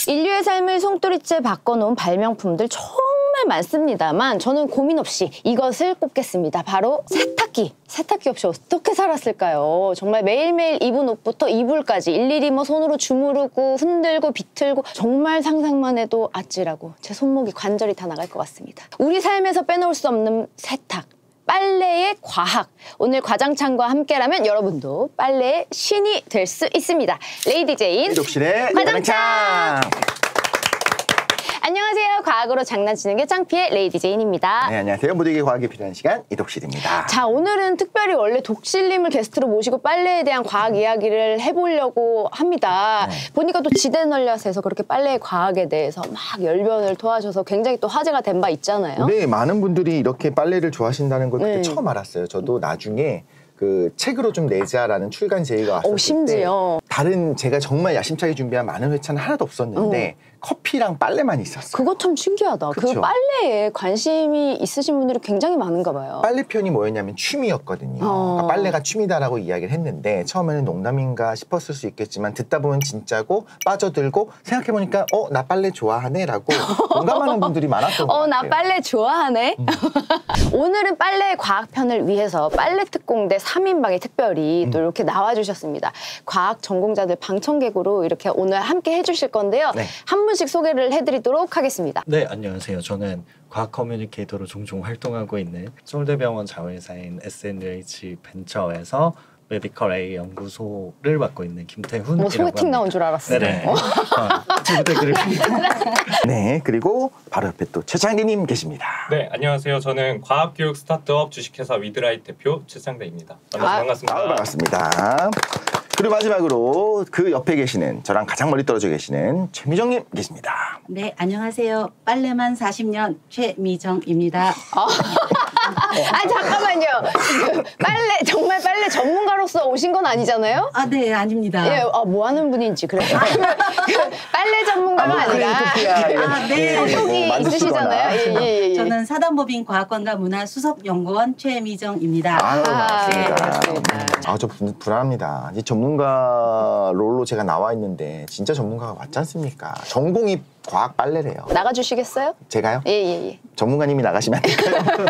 인류의 삶을 송두리째 바꿔놓은 발명품들 정말 많습니다만 저는 고민 없이 이것을 꼽겠습니다. 바로 세탁기. 세탁기 없이 어떻게 살았을까요? 정말 매일매일 입은 옷부터 이불까지 일일이 뭐 손으로 주무르고 흔들고 비틀고 정말 상상만 해도 아찔하고 제 손목이 관절이 다 나갈 것 같습니다. 우리 삶에서 빼놓을 수 없는 세탁. 빨래의 과학. 오늘 과장창과 함께라면 여러분도 빨래의 신이 될 수 있습니다. 레이디 제인 독실의 과장창. 안녕하세요. 과학으로 장난치는 게 창피의 레이디 제인입니다. 네, 안녕하세요. 모두에게 과학이 필요한 시간 이독실입니다. 자, 오늘은 특별히 원래 독실님을 게스트로 모시고 빨래에 대한 과학 이야기를 해보려고 합니다. 보니까 또 지대널렛에서 그렇게 빨래의 과학에 대해서 막 열변을 토하셔서 굉장히 또 화제가 된 바 있잖아요. 네, 많은 분들이 이렇게 빨래를 좋아하신다는 걸 그때 처음 알았어요. 저도 나중에 그 책으로 좀 내자라는 출간 제의가 왔을 때 심지어 다른 제가 정말 야심차게 준비한 많은 회차는 하나도 없었는데 커피랑 빨래만 있었어요. 그거 참 신기하다. 그쵸? 그 빨래에 관심이 있으신 분들이 굉장히 많은가 봐요. 빨래 편이 뭐였냐면 취미였거든요. 그러니까 빨래가 취미다라고 이야기를 했는데 처음에는 농담인가 싶었을 수 있겠지만 듣다 보면 진짜고 빠져들고 생각해보니까 나 빨래 좋아하네 라고 공감하는 분들이 많았던 것 같아요. 나 빨래 좋아하네. 오늘은 빨래의 과학편을 위해서 빨래 특공대 3인방이 특별히 또 이렇게 나와주셨습니다. 과학 전공자들 방청객으로 이렇게 오늘 함께 해주실 건데요. 네. 한 분씩 소개를 해드리도록 하겠습니다. 네, 안녕하세요. 저는 과학 커뮤니케이터로 종종 활동하고 있는 서울대병원 자회사인 SNUH 벤처에서 메디컬 A 연구소를 맡고 있는 김태훈. 뭐 소개팅 나온 줄 알았어요. 네네. 잘 부탁드립니다. 네, 그리고 바로 옆에 또 최창대님 계십니다. 네, 안녕하세요. 저는 과학교육 스타트업 주식회사 위드라이트 대표 최창대입니다. 만나서 반갑습니다. 반갑습니다. 그리고 마지막으로 그 옆에 계시는 저랑 가장 멀리 떨어져 계시는 최미정님 계십니다. 네, 안녕하세요. 빨래만 40년 최미정입니다. 잠깐만요. 정말 빨래 전문가로서 오신 건 아니잖아요? 아, 네, 아닙니다. 예, 뭐 하는 분인지 그래요. 빨래 전문가가 아니라 네. 소속이 있으시잖아요. 예. 저는 사단법인 과학관과 문화수석연구원 최미정입니다. 반갑습니다. 저 불안합니다. 이 전문가 롤로 제가 나와 있는데 진짜 전문가가 맞지 않습니까? 전공이 과학 빨래래요. 나가주시겠어요? 제가요? 예. 전문가님이 나가시면 안 될까요?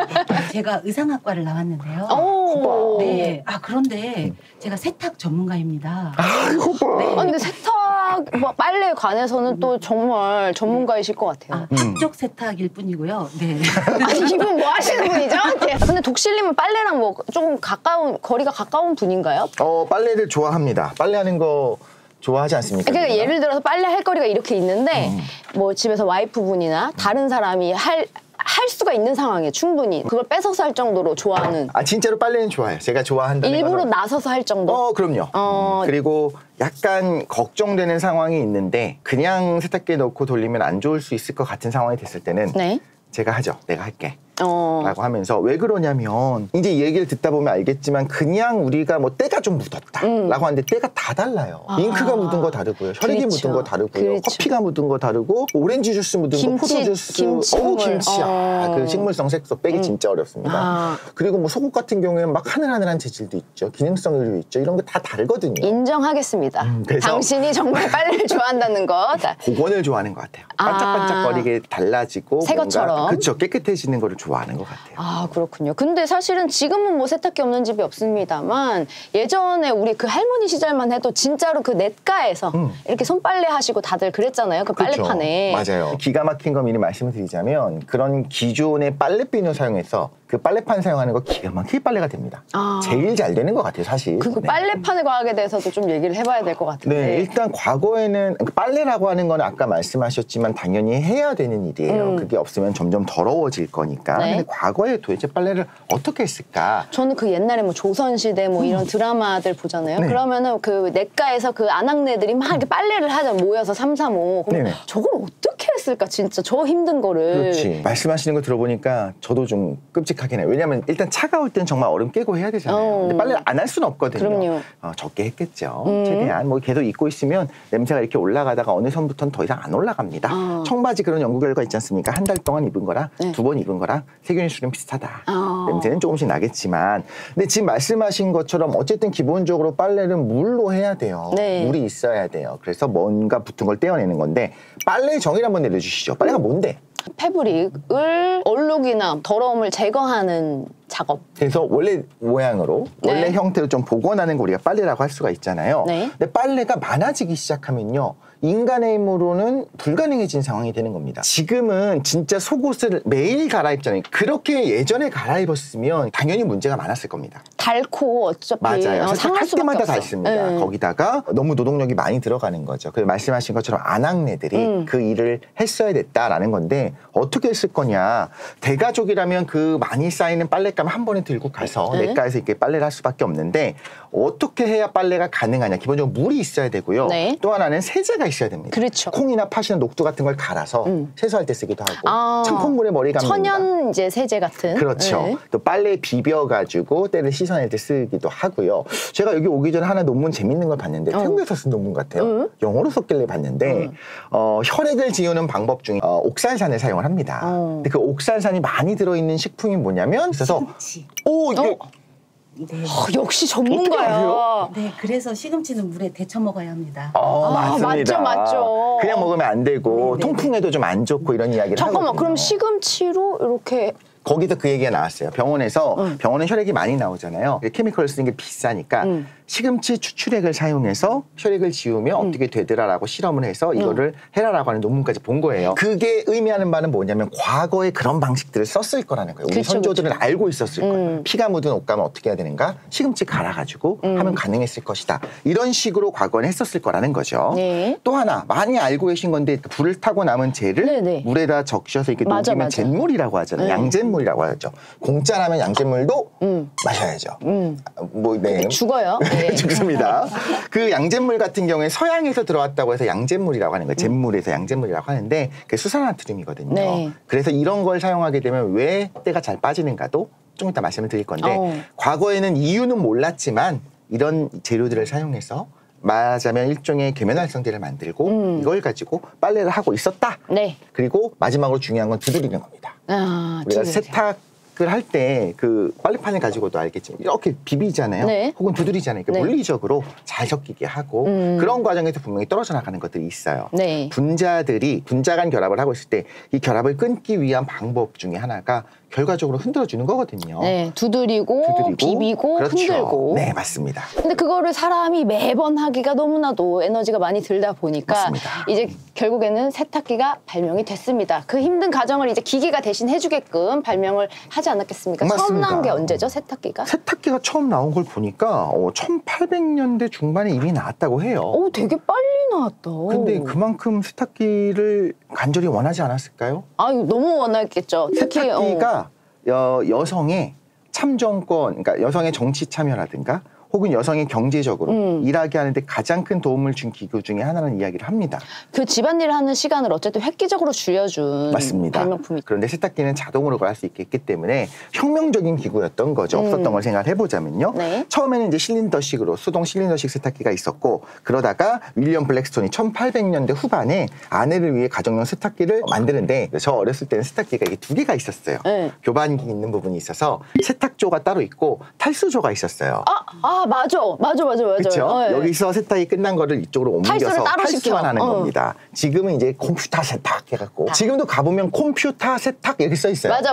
제가 의상학과를 나왔는데요. 오. 네. 그런데 제가 세탁 전문가입니다. 네. 근데 세탁, 빨래에 관해서는 또 정말 전문가이실 것 같아요. 한쪽 세탁일 뿐이고요. 네. 이분 뭐 하시는 분이죠? 근데 독실님은 빨래랑 뭐 조금 거리가 가까운 분인가요? 빨래를 좋아합니다. 빨래하는 거 좋아하지 않습니까? 그러니까 예를 들어서 빨래 할 거리가 이렇게 있는데 뭐 집에서 와이프분이나 다른 사람이 할 수가 있는 상황에 충분히 그걸 뺏어서 할 정도로 좋아하는. 진짜로 빨래는 좋아해요. 제가 좋아한다는 일부러 거는. 나서서 할 정도? 그럼요. 그리고 약간 걱정되는 상황이 있는데 그냥 세탁기에 넣고 돌리면 안 좋을 수 있을 것 같은 상황이 됐을 때는 네. 제가 하죠. 내가 할게. 라고 하면서 왜 그러냐면 이제 이 얘기를 듣다 보면 알겠지만 그냥 우리가 뭐 때가 좀 묻었다 라고 하는데 때가 다 달라요. 잉크가 묻은 거 다르고요. 혈액이 묻은 거 다르고요. 커피가 묻은 거 다르고 오렌지 주스 묻은 거 포도 주스 김치. 그 식물성 색소 빼기 진짜 어렵습니다. 그리고 뭐 속옷 같은 경우에는 막 하늘하늘한 재질도 있죠. 기능성 요소 있죠. 이런 거 다 다르거든요. 인정하겠습니다. 당신이 정말 빨래를 좋아한다는 것. 복원을 좋아하는 것 같아요. 반짝반짝거리게 달라지고 새 것처럼. 그렇죠. 깨끗해지는 거를 좋아하는 것 같아요. 그렇군요. 근데 사실은 지금은 뭐 세탁기 없는 집이 없습니다만 예전에 우리 그 할머니 시절만 해도 진짜로 그 냇가에서 이렇게 손빨래 하시고 다들 그랬잖아요. 그 그렇죠. 빨래판에. 맞아요. 기가 막힌 거 미리 말씀을 드리자면 그런 기존의 빨래비누 사용해서 그 빨래판 사용하는 거 기가 막히게 빨래가 됩니다. 제일 잘 되는 것 같아요, 사실. 그 빨래판의 과학에 대해서도 좀 얘기를 해봐야 될 것 같은데. 네, 일단 과거에는 빨래라고 하는 건 아까 말씀하셨지만 당연히 해야 되는 일이에요. 그게 없으면 점점 더러워질 거니까. 네. 근데 과거에 도대체 빨래를 어떻게 했을까? 저는 그 옛날에 뭐 조선시대 뭐 이런 드라마들 보잖아요. 네. 그러면은 그 냇가에서 그 아낙네들이 막 이렇게 빨래를 하자 모여서 삼삼오오. 그럼 네네. 저걸 어떻게 했을까 진짜 저 힘든 거를. 그렇지. 말씀하시는 거 들어보니까 저도 좀 끔찍하긴 해요. 왜냐하면 일단 차가울 땐 정말 얼음 깨고 해야 되잖아요. 근데 빨래를 안 할 수는 없거든요. 그럼요. 적게 했겠죠. 최대한 뭐 계속 입고 있으면 냄새가 이렇게 올라가다가 어느 선부터는 더 이상 안 올라갑니다. 청바지 그런 연구 결과 있지 않습니까? 한 달 동안 입은 거랑 네. 2번 입은 거랑 세균의 수는 비슷하다. 냄새는 조금씩 나겠지만 근데 지금 말씀하신 것처럼 어쨌든 기본적으로 빨래는 물로 해야 돼요. 네. 물이 있어야 돼요. 그래서 뭔가 붙은 걸 떼어내는 건데 빨래의 정의를 한번 내려주시죠. 빨래가 뭔데? 패브릭을 얼룩이나 더러움을 제거하는 작업. 그래서 원래 모양으로 네. 원래 형태로 좀 복원하는 거 우리가 빨래라고 할 수가 있잖아요. 네. 근데 빨래가 많아지기 시작하면요. 인간의 힘으로는 불가능해진 상황이 되는 겁니다. 지금은 진짜 속옷을 매일 갈아입잖아요. 그렇게 예전에 갈아입었으면 당연히 문제가 많았을 겁니다. 닳고 어차피 맞아요. 상할 할 수밖에 때마다 없어. 닳습니다. 네. 거기다가 너무 노동력이 많이 들어가는 거죠. 그래서 말씀하신 것처럼 아낙네들이 그 일을 했어야 됐다라는 건데 어떻게 했을 거냐. 대가족이라면 그 많이 쌓이는 빨랫감 한 번에 들고 가서 냇가에서 이렇게 빨래를 할 수밖에 없는데 어떻게 해야 빨래가 가능하냐. 기본적으로 물이 있어야 되고요. 네. 또 하나는 세제가 있어야 됩니다. 그렇죠. 콩이나 팥이나 녹두 같은 걸 갈아서 세수할 때 쓰기도 하고 아, 청콩물에 머리 감는다. 천연 이제 세제 같은. 그렇죠. 네. 또 빨래 비벼가지고 때를 씻어낼 때 쓰기도 하고요. 제가 여기 오기 전에 하나 논문 재밌는 걸 봤는데 태국에서 쓴 논문 같아요. 영어로 썼길래 봤는데 혈액을 지우는 방법 중에 옥살산을 사용을 합니다. 근데 그 옥살산이 많이 들어있는 식품이 뭐냐면 그래서 시금치. 오 이게 네. 역시 전문가야. 네, 그래서 시금치는 물에 데쳐 먹어야 합니다. 맞습니다. 맞죠. 그냥 먹으면 안 되고 네, 네, 통풍에도 좀 안 좋고 이런 이야기를 잠깐만, 하거든요. 그럼 시금치로 이렇게. 거기서 그 얘기가 나왔어요. 병원에서 병원은 혈액이 많이 나오잖아요. 케미컬을 쓰는 게 비싸니까 시금치 추출액을 사용해서 혈액을 지우면 어떻게 되더라라고 실험을 해서 이거를 해라라고 하는 논문까지 본 거예요. 그게 의미하는 바는 뭐냐면 과거에 그런 방식들을 썼을 거라는 거예요. 우리 그쵸, 선조들은 그쵸. 알고 있었을 거예요. 피가 묻은 옷감은 어떻게 해야 되는가? 시금치 갈아가지고 하면 가능했을 것이다. 이런 식으로 과거에 했었을 거라는 거죠. 네. 또 하나 많이 알고 계신 건데 불을 타고 남은 재를 네네. 물에다 적셔서 이렇게 맞아, 녹이면 맞아. 잿물이라고 하잖아요. 양잿물이라고 하죠. 공짜라면 양잿물도 마셔야죠. 네. 죽어요. 네. 죽습니다. 그 양잿물 같은 경우에 서양에서 들어왔다고 해서 양잿물이라고 하는 거예요. 잿물에서 양잿물이라고 하는데 그게 수산나트륨이거든요. 네. 그래서 이런 걸 사용하게 되면 왜 때가 잘 빠지는가도 좀 이따 말씀을 드릴 건데 과거에는 이유는 몰랐지만 이런 재료들을 사용해서 말하자면 일종의 계면활성제를 만들고 이걸 가지고 빨래를 하고 있었다. 네. 그리고 마지막으로 중요한 건 두드리는 겁니다. 우리가 세탁을 할 때 그 빨래판을 가지고도 알겠지만 이렇게 비비잖아요. 네. 혹은 두드리잖아요. 그러니까 네. 물리적으로 잘 섞이게 하고 그런 과정에서 분명히 떨어져 나가는 것들이 있어요. 네. 분자 간 결합을 하고 있을 때 이 결합을 끊기 위한 방법 중에 하나가 결과적으로 흔들어주는 거거든요. 네. 두드리고 비비고 그렇죠. 흔들고. 네, 맞습니다. 근데 그거를 사람이 매번 하기가 너무나도 에너지가 많이 들다 보니까 맞습니다. 이제 결국에는 세탁기가 발명이 됐습니다. 그 힘든 과정을 이제 기계가 대신 해주게끔 발명을 하지 않았겠습니까? 처음 맞습니다. 나온 게 언제죠, 세탁기가? 세탁기가 처음 나온 걸 보니까 1800년대 중반에 이미 나왔다고 해요. 오, 되게 빨리 나왔다. 근데 그만큼 세탁기를 간절히 원하지 않았을까요? 아유, 너무 원했겠죠. 특히 세탁기가 여성의 참정권, 그러니까 여성의 정치 참여라든가 혹은 여성이 경제적으로 일하게 하는데 가장 큰 도움을 준 기구 중에 하나라는 이야기를 합니다. 그 집안일을 하는 시간을 어쨌든 획기적으로 줄여준 맞습니다. 발명품이. 그런데 세탁기는 자동으로 갈 수 있기 때문에 혁명적인 기구였던 거죠. 없었던 걸 생각을 해보자면요. 네. 처음에는 이제 실린더식으로 수동 실린더식 세탁기가 있었고 그러다가 윌리엄 블랙스톤이 1800년대 후반에 아내를 위해 가정용 세탁기를 만드는데 저 어렸을 때는 세탁기가 이게 2개가 있었어요. 네. 교반기 있는 부분이 있어서 세탁조가 따로 있고 탈수조가 있었어요. 맞아. 그렇죠. 네. 여기서 세탁이 끝난 거를 이쪽으로 탈수를 옮겨서 따로 탈수만 시켜. 하는 겁니다. 지금은 이제 컴퓨터 세탁 해갖고 지금도 가보면 컴퓨터 세탁 이렇게 써 있어요. 맞아.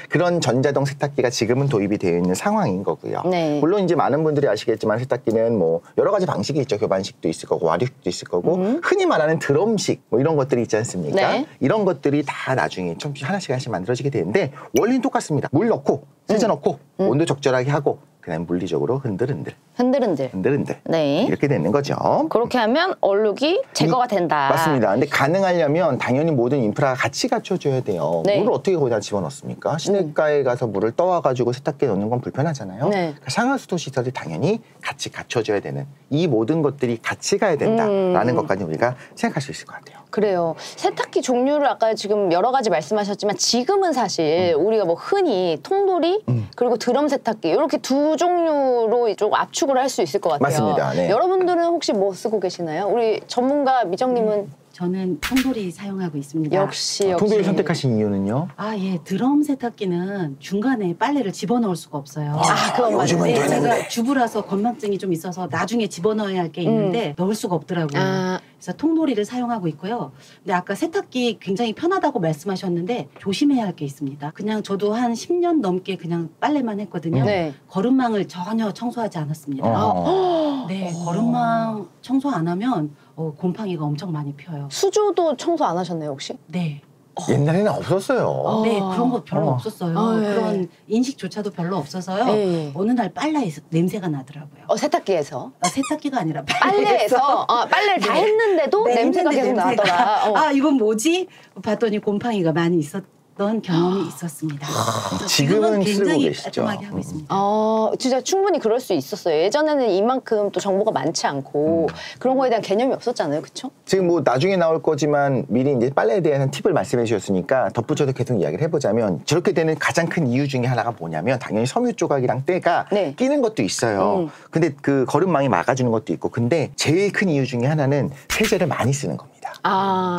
그런 전자동 세탁기가 지금은 도입이 되어 있는 상황인 거고요. 네. 물론 이제 많은 분들이 아시겠지만 세탁기는 뭐 여러 가지 방식이 있죠. 교반식도 있을 거고 와류식도 있을 거고 흔히 말하는 드럼식 뭐 이런 것들이 있지 않습니까? 네. 이런 것들이 다 나중에 좀 하나씩 만들어지게 되는데 원리는 똑같습니다. 물 넣고 세제 넣고 온도 적절하게 하고 그다음 물리적으로 흔들흔들 흔들흔들. 흔들흔들. 네. 이렇게 되는 거죠. 그렇게 하면 얼룩이 제거가 된다. 맞습니다. 근데 가능하려면 당연히 모든 인프라가 같이 갖춰줘야 돼요. 네. 물을 어떻게 거기다 집어넣습니까? 시내가에 가서 물을 떠와가지고 세탁기에 넣는 건 불편하잖아요. 네. 그러니까 상하수도 시설이 당연히 같이 갖춰줘야 되는 이 모든 것들이 같이 가야 된다라는 것까지 우리가 생각할 수 있을 것 같아요. 그래요. 세탁기 종류를 아까 지금 여러 가지 말씀하셨지만 지금은 사실 우리가 뭐 흔히 통돌이 그리고 드럼 세탁기 이렇게 두 종류로 좀 압축을 할 수 있을 것 같아요. 맞습니다. 네. 여러분들은 혹시 뭐 쓰고 계시나요? 우리 전문가 미정님은 저는 통돌이 사용하고 있습니다. 역시 통돌이 선택하신 이유는요? 아, 예. 드럼 세탁기는 중간에 빨래를 집어넣을 수가 없어요. 그건 요즘은 맞아요. 네, 되는데. 제가 주부라서 건망증이 좀 있어서 나중에 집어넣어야 할 게 있는데 넣을 수가 없더라고요. 아. 그래서 통돌이를 사용하고 있고요. 근데 아까 세탁기 굉장히 편하다고 말씀하셨는데 조심해야 할 게 있습니다. 그냥 저도 한 10년 넘게 그냥 빨래만 했거든요. 네. 거름망을 전혀 청소하지 않았습니다. 네, 거름망 청소 안 하면 곰팡이가 엄청 많이 펴요. 수조도 청소 안 하셨나요 혹시? 네. 옛날에는 없었어요. 네, 그런 거 별로 없었어요. 네. 그런 인식조차도 별로 없어서요. 네. 어느 날 빨래에서 냄새가 나더라고요. 세탁기에서 세탁기가 아니라 빨래에서 빨래를 다 했는데도 네, 냄새가 계속 했는데 나더라. 아, 이건 뭐지? 봤더니 곰팡이가 많이 있었던 경험이 있었습니다. 지금은 쓰고 굉장히 계시죠? 깔끔하게 하고 있습니다. 진짜 충분히 그럴 수 있었어요. 예전에는 이만큼 또 정보가 많지 않고 그런 거에 대한 개념이 없었잖아요, 그렇죠? 지금 뭐 나중에 나올 거지만 미리 이제 빨래에 대한 팁을 말씀해 주셨으니까 덧붙여서 계속 이야기를 해보자면 저렇게 되는 가장 큰 이유 중에 하나가 뭐냐면 당연히 섬유 조각이랑 때가 네. 끼는 것도 있어요. 근데 그 거름망이 막아주는 것도 있고 근데 제일 큰 이유 중에 하나는 세제를 많이 쓰는 겁니다.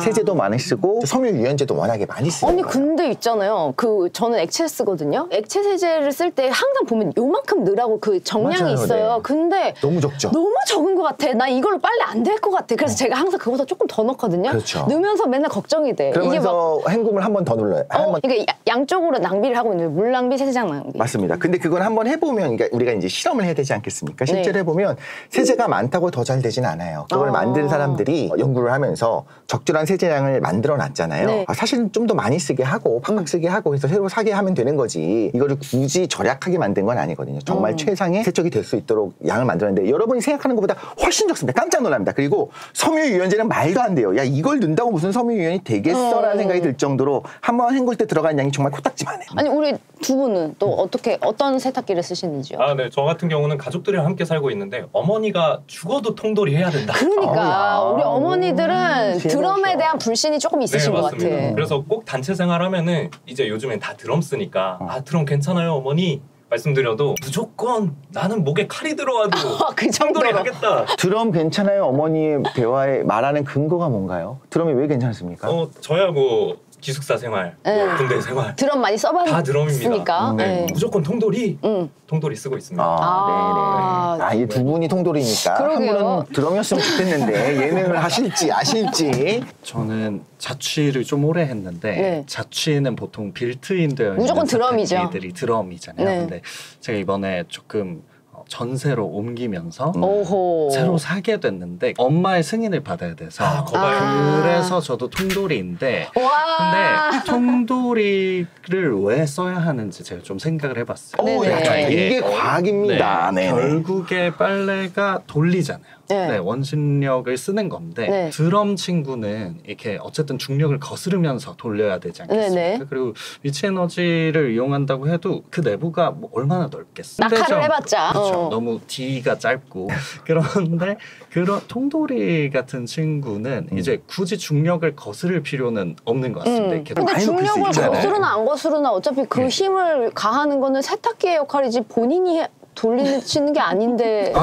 세제도 많이 쓰고 섬유 유연제도 워낙에 많이 쓰는 아니 거예요. 근데 있잖아요. 저는 액체 쓰거든요. 액체 세제를 쓸 때 항상 보면 요만큼 넣으라고 그 정량이 맞아요, 있어요. 네. 근데 너무 적죠? 너무 적은 것 같아. 나 이걸로 빨래 안 될 것 같아. 그래서 제가 항상 그거보다 조금 더 넣거든요. 그렇죠. 넣으면서 맨날 걱정이 돼. 이게 막 그러면서 헹굼을 한 번 더 눌러요. 이게 양쪽으로 낭비를 하고 있는 물 낭비, 세제장 낭비. 맞습니다. 근데 그건 한번 해보면 그러니까 우리가 이제 실험을 해야 되지 않겠습니까? 실제로 네. 해보면 세제가 많다고 더 잘 되진 않아요. 그걸 만든 사람들이 연구를 하면서 적절한 세제량을 만들어 놨잖아요. 네. 사실은 좀 더 많이 쓰게 하고 팍팍 쓰게 하고 해서 새로 사게 하면 되는 거지. 이거를 굳이 절약하게 만든 건 아니거든요. 정말 최상의 세척이 될 수 있도록 양을 만들었는데 여러분이 생각하는 것보다 훨씬 적습니다. 깜짝 놀랍니다. 그리고 섬유 유연제는 말도 안 돼요. 야 이걸 넣는다고 무슨 섬유 유연이 되겠어라는 생각이 들 정도로 한번 헹굴 때 들어간 양이 정말 코딱지만해요. 아니 우리 두 분은 또 어떤 세탁기를 쓰시는지요? 네. 저 같은 경우는 가족들이랑 함께 살고 있는데 어머니가 죽어도 통돌이 해야 된다. 그러니까 우리 어머니들은 드럼에 대한 불신이 조금 있으신 것 같아. 그래서 꼭 단체 생활하면은 이제 요즘엔 다 드럼 쓰니까 드럼 괜찮아요 어머니 말씀드려도 무조건 나는 목에 칼이 들어와도 그 통돌이 정도로. 하겠다. 드럼 괜찮아요? 어머니의 대화에 말하는 근거가 뭔가요? 드럼이 왜 괜찮습니까? 저야 뭐 기숙사 생활, 뭐 군대 생활 드럼 많이 다 드럼입니다. 써봤으니까. 네. 무조건 통돌이 통돌이 쓰고 있습니다. 네네. 이 두 분이 통돌이니까 한 그러게요. 분은 드럼이었으면 좋겠는데 예능을 하실지 아실지. 저는 자취를 좀 오래 했는데 네. 자취는 보통 빌트인 되어 있는 무조건 드럼이죠. 세탁기들이 드럼이잖아요. 네. 근데 제가 이번에 조금 전세로 옮기면서 오호. 새로 사게 됐는데 엄마의 승인을 받아야 돼서 거봐요. 그래서 저도 통돌이인데 와. 근데 통돌이를 왜 써야 하는지 제가 좀 생각을 해봤어요. 네네. 야, 이게 과학입니다. 네. 결국에 빨래가 돌리잖아요. 네. 네, 원심력을 쓰는 건데 네. 드럼 친구는 이렇게 어쨌든 중력을 거스르면서 돌려야 되지 않겠습니까? 네네. 그리고 위치 에너지를 이용한다고 해도 그 내부가 뭐 얼마나 넓겠어요? 낙하를 해봤자. 그렇죠. 너무 D가 짧고 그런데 그런 통돌이 같은 친구는 이제 굳이 중력을 거스를 필요는 없는 것 같습니다. 이렇게 근데 많이 높일 수 중력을 있잖아요. 거스르나 안 거스르나 어차피 그 힘을 가하는 거는 세탁기의 역할이지 본인이 돌리시는 게 아닌데.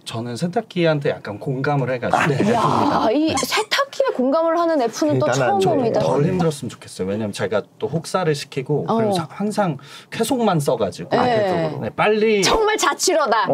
저는 세탁기한테 약간 공감을 해가지고 야, 이 세탁기에 공감을 하는 F는 또 처음 대단하죠. 봅니다. 덜 힘들었으면 좋겠어요. 왜냐면 제가 또 혹사를 시키고 그리고 항상 쾌속만 써가지고 네. 빨리 정말 자취러다.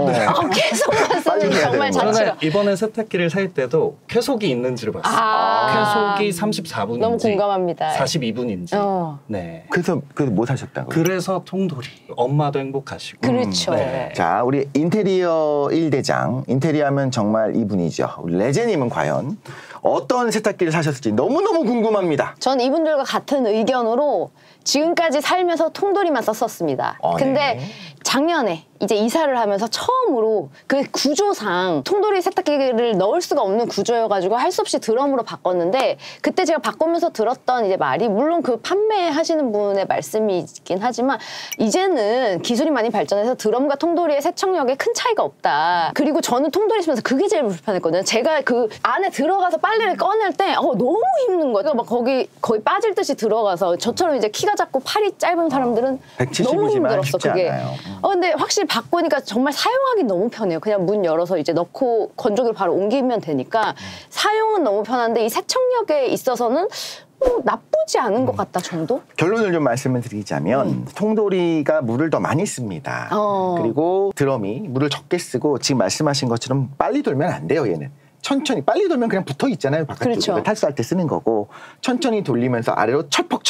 계속만 쓰는 정말 저는 자취러. 이번에 세탁기를 살 때도 쾌속이 있는지를 봤어요. 쾌속이 34분인지 너무 공감합니다. 42분인지. 네. 그래서 뭐 사셨다고요? 그래서 통돌이. 엄마도 행복하시고. 그렇죠. 네. 자, 우리 인테리어 1대장. 인테리어 하면 정말 이분이죠. 우리 레제님은 과연 어떤 세탁기를 사셨을지 너무너무 궁금합니다. 전 이분들과 같은 의견으로 지금까지 살면서 통돌이만 썼었습니다. 근데 네. 작년에 이제 이사를 하면서 처음으로 그 구조상 통돌이 세탁기를 넣을 수가 없는 구조여가지고 할 수 없이 드럼으로 바꿨는데 그때 제가 바꾸면서 들었던 이제 말이 물론 그 판매하시는 분의 말씀이긴 하지만 이제는 기술이 많이 발전해서 드럼과 통돌이의 세척력에 큰 차이가 없다. 그리고 저는 통돌이 쓰면서 그게 제일 불편했거든요. 제가 그 안에 들어가서 빨래를 꺼낼 때 너무 힘든 거예요. 막 거기 거의 빠질 듯이 들어가서 저처럼 이제 키가 작고 팔이 짧은 사람들은 너무 힘들었어 그게. 근데 확실히 바꾸니까 정말 사용하기 너무 편해요. 그냥 문 열어서 이제 넣고 건조기를 바로 옮기면 되니까 사용은 너무 편한데 이 세척력에 있어서는 나쁘지 않은 것 같다 정도? 결론을 좀 말씀을 드리자면 통돌이가 물을 더 많이 씁니다. 그리고 드럼이 물을 적게 쓰고 지금 말씀하신 것처럼 빨리 돌면 안 돼요 얘는. 천천히 빨리 돌면 그냥 붙어 있잖아요 바깥쪽에. 그렇죠. 탈수할 때 쓰는 거고 천천히 돌리면서 아래로 철퍽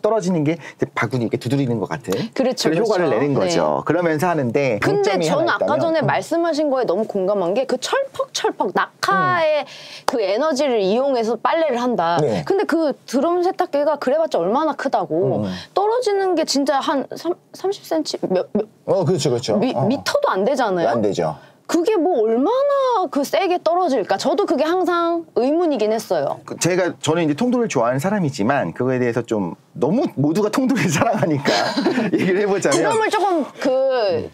떨어지는 게 이제 바구니 이렇게 두드리는 것 같은 그렇죠, 그런 효과를 내는 거죠. 그러면서 하는데 근데 저는 아까 전에 말씀하신 거에 너무 공감한 게 그 철퍽 낙하의 그 에너지를 이용해서 빨래를 한다. 근데 그 드럼 세탁기가 그래봤자 얼마나 크다고 떨어지는 게 진짜 한 30cm 그렇죠. 미터도 안 되잖아요. 안 되죠. 그게 뭐 얼마나 그 세게 떨어질까? 저도 그게 항상 의문이긴 했어요. 저는 이제 통돌이를 좋아하는 사람이지만 그거에 대해서 좀 너무 모두가 통돌이를 사랑하니까 얘기를 해보자면 드럼을 조금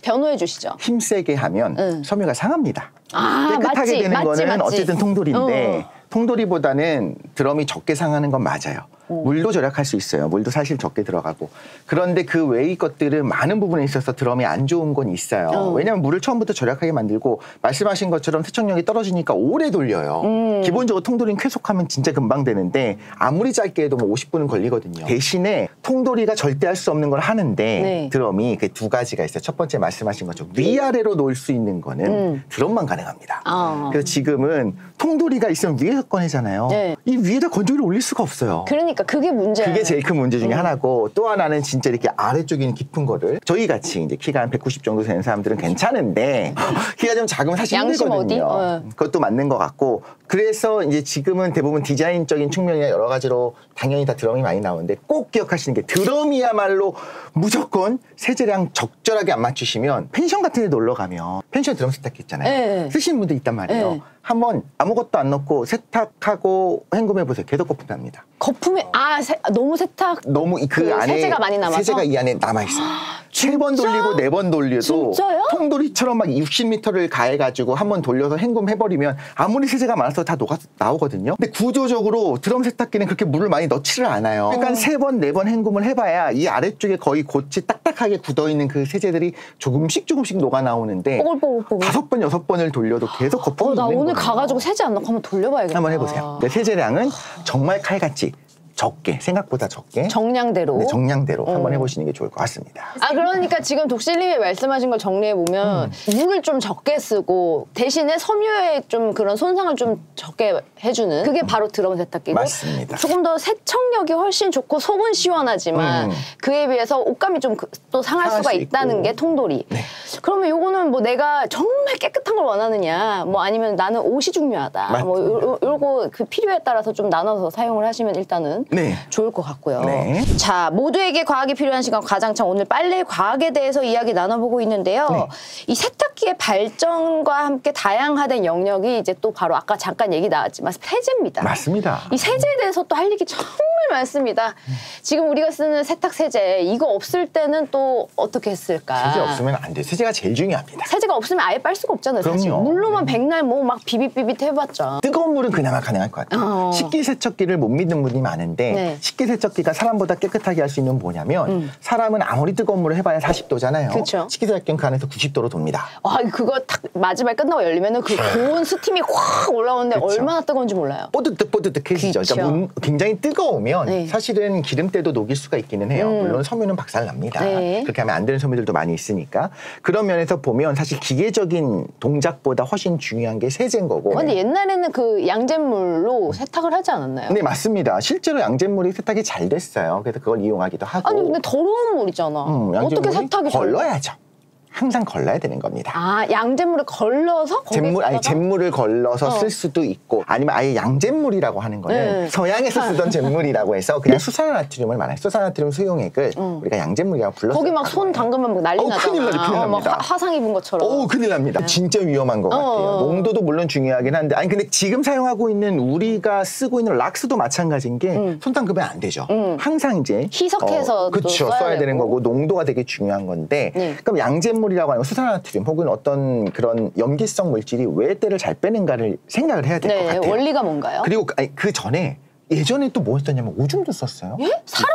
변호해 주시죠. 힘세게 하면 섬유가 상합니다. 깨끗하게 되는 맞지. 거는 어쨌든 통돌인데 통돌이보다는 드럼이 적게 상하는 건 맞아요. 물도 절약할 수 있어요. 물도 사실 적게 들어가고. 그런데 그 외의 것들은 많은 부분에 있어서 드럼이 안 좋은 건 있어요. 왜냐하면 물을 처음부터 절약하게 만들고 말씀하신 것처럼 세척력이 떨어지니까 오래 돌려요. 기본적으로 통돌이는 쾌속하면 진짜 금방 되는데 아무리 짧게 해도 뭐 50분은 걸리거든요. 대신에 통돌이가 절대 할 수 없는 걸 하는데 드럼이 그 두 가지가 있어요. 첫 번째 말씀하신 것처럼 위아래로 놓을 수 있는 거는 드럼만 가능합니다. 그래서 지금은 통돌이가 있으면 위에서 꺼내잖아요. 이 위에다 건조기를 올릴 수가 없어요. 그러니까 그게 문제예요. 그게 제일 큰 문제 중에 하나고 또 하나는 진짜 이렇게 아래쪽에 있는 깊은 거를 저희 같이 이제 키가 한 190 정도 되는 사람들은 괜찮은데 키가 좀 작으면 사실 힘들거든요. 그것도 맞는 것 같고 그래서 이제 지금은 대부분 디자인적인 측면이나 여러 가지로 당연히 다 드럼이 많이 나오는데 꼭 기억하시는 게 드럼이야말로 무조건 세제량 적절하게 안 맞추시면 펜션 같은 데 놀러 가면 펜션 드럼 세탁기 있잖아요. 쓰시는 분들 있단 말이에요. 한번 아무것도 안 넣고 세탁하고 헹굼해 보세요. 계속 거품 납니다. 거품이 너무 세탁 너무 그 안에 세제가 많이 남아서 세제가 이 안에 남아 있어요. 7번 돌리고 4번 돌려도 진짜요? 통돌이처럼 막 60m를 가해가지고 한번 돌려서 헹굼해버리면 아무리 세제가 많아서 다 나오거든요. 근데 구조적으로 드럼 세탁기는 그렇게 물을 많이 넣지를 않아요. 그러니까 3번, 4번 헹굼을 해봐야 이 아래쪽에 거의 곧이 딱딱하게 굳어있는 그 세제들이 조금씩 녹아 나오는데 뽀글뽀글 5번, 6번을 돌려도 계속 거품이 나 있는 오늘 거예요. 가가지고 세제 안 넣고 한번 돌려봐야겠다. 한번 해보세요. 근데 세제량은 정말 칼같이 적게, 생각보다 적게 정량대로 정량대로 한번 해보시는 게 좋을 것 같습니다. 그러니까 지금 독실님이 말씀하신 걸 정리해보면 물을 좀 적게 쓰고 대신에 섬유에 좀 그런 손상을 좀 적게 해주는 그게 바로 드럼 세탁기고 맞습니다. 조금 더 세척력이 훨씬 좋고 속은 시원하지만 그에 비해서 옷감이 좀 또 상할 수가 있다는 게 통돌이. 그러면 요거는 뭐 내가 정말 깨끗한 걸 원하느냐 뭐 아니면 나는 옷이 중요하다 맞습니다. 뭐 요거 그 필요에 따라서 좀 나눠서 사용을 하시면 일단은 좋을 것 같고요. 자, 모두에게 과학이 필요한 시간 과장창 오늘 빨래 과학에 대해서 이야기 나눠보고 있는데요. 이 세탁기의 발전과 함께 다양화된 영역이 이제 또 바로 아까 잠깐 얘기 나왔지만 세제입니다. 맞습니다. 이 세제에 대해서 또 할 얘기 정말 많습니다. 지금 우리가 쓰는 세탁 세제 이거 없을 때는 또 어떻게 했을까? 세제 없으면 안 돼요. 세제가 제일 중요합니다. 세제가 없으면 아예 빨 수가 없잖아요. 사실. 그럼요. 물로만 백날 뭐 막 비빗비빗 해봤자. 뜨거운 물은 그나마 가능할 것 같아요. 식기세척기를 못 믿는 분이 많은데 식기세척기가 사람보다 깨끗하게 할 수 있는 건 뭐냐면 사람은 아무리 뜨거운 물을 해봐야 40도잖아요. 그쵸. 식기세척기는 그 안에서 90도로 돕니다. 그거 딱 마지막에 끝나고 열리면은 그 고온 스팀이 확 올라오는데 얼마나 뜨거운지 몰라요. 뽀득뽀득해지죠. 그러니까 굉장히 뜨거우면 사실은 기름때도 녹일 수가 있기는 해요. 물론 섬유는 박살납니다. 그렇게 하면 안 되는 섬유들도 많이 있으니까. 그런 면에서 보면 사실 기계적인 동작보다 훨씬 중요한 게 세제인 거고. 근데 옛날에는 그 양잿물로 세탁을 하지 않았나요? 네, 맞습니다. 실제로 양잿물이 세탁이 잘 됐어요. 그래서 그걸 이용하기도 하고. 아니 근데 더러운 물이잖아. 어떻게 세탁이 걸러야죠. 항상 걸러야 되는 겁니다. 아, 양잿물을 걸러서 잿물을 걸러서 쓸 수도 있고 아니면 아예 양잿물이라고 하는 거는 서양에서 쓰던 잿물이라고 해서 그냥 수산화나트륨을 말해요. 수산화나트륨 수용액을 우리가 양잿물이라고 불렀어요. 거기 막 손 담그면 막 난리 나잖아. 큰일 납니다. 막 화상 입은 것처럼. 큰일 납니다. 진짜 위험한 것 같아요. 농도도 물론 중요하긴 한데 아니 근데 지금 사용하고 있는 우리가 쓰고 있는 락스도 마찬가지인 게 손 담그면 안 되죠. 항상 이제 희석해서 그렇죠. 써야 되는 거고 농도가 되게 중요한 건데 그럼 양잿물이라고 하는 수산화나트륨 혹은 어떤 그런 염기성 물질이 왜 때를 잘 빼는가를 생각을 해야 될 것 같아요. 원리가 뭔가요? 그리고 그 전에 예전에 또 뭐 썼냐면 오줌도 썼어요. 예? 사람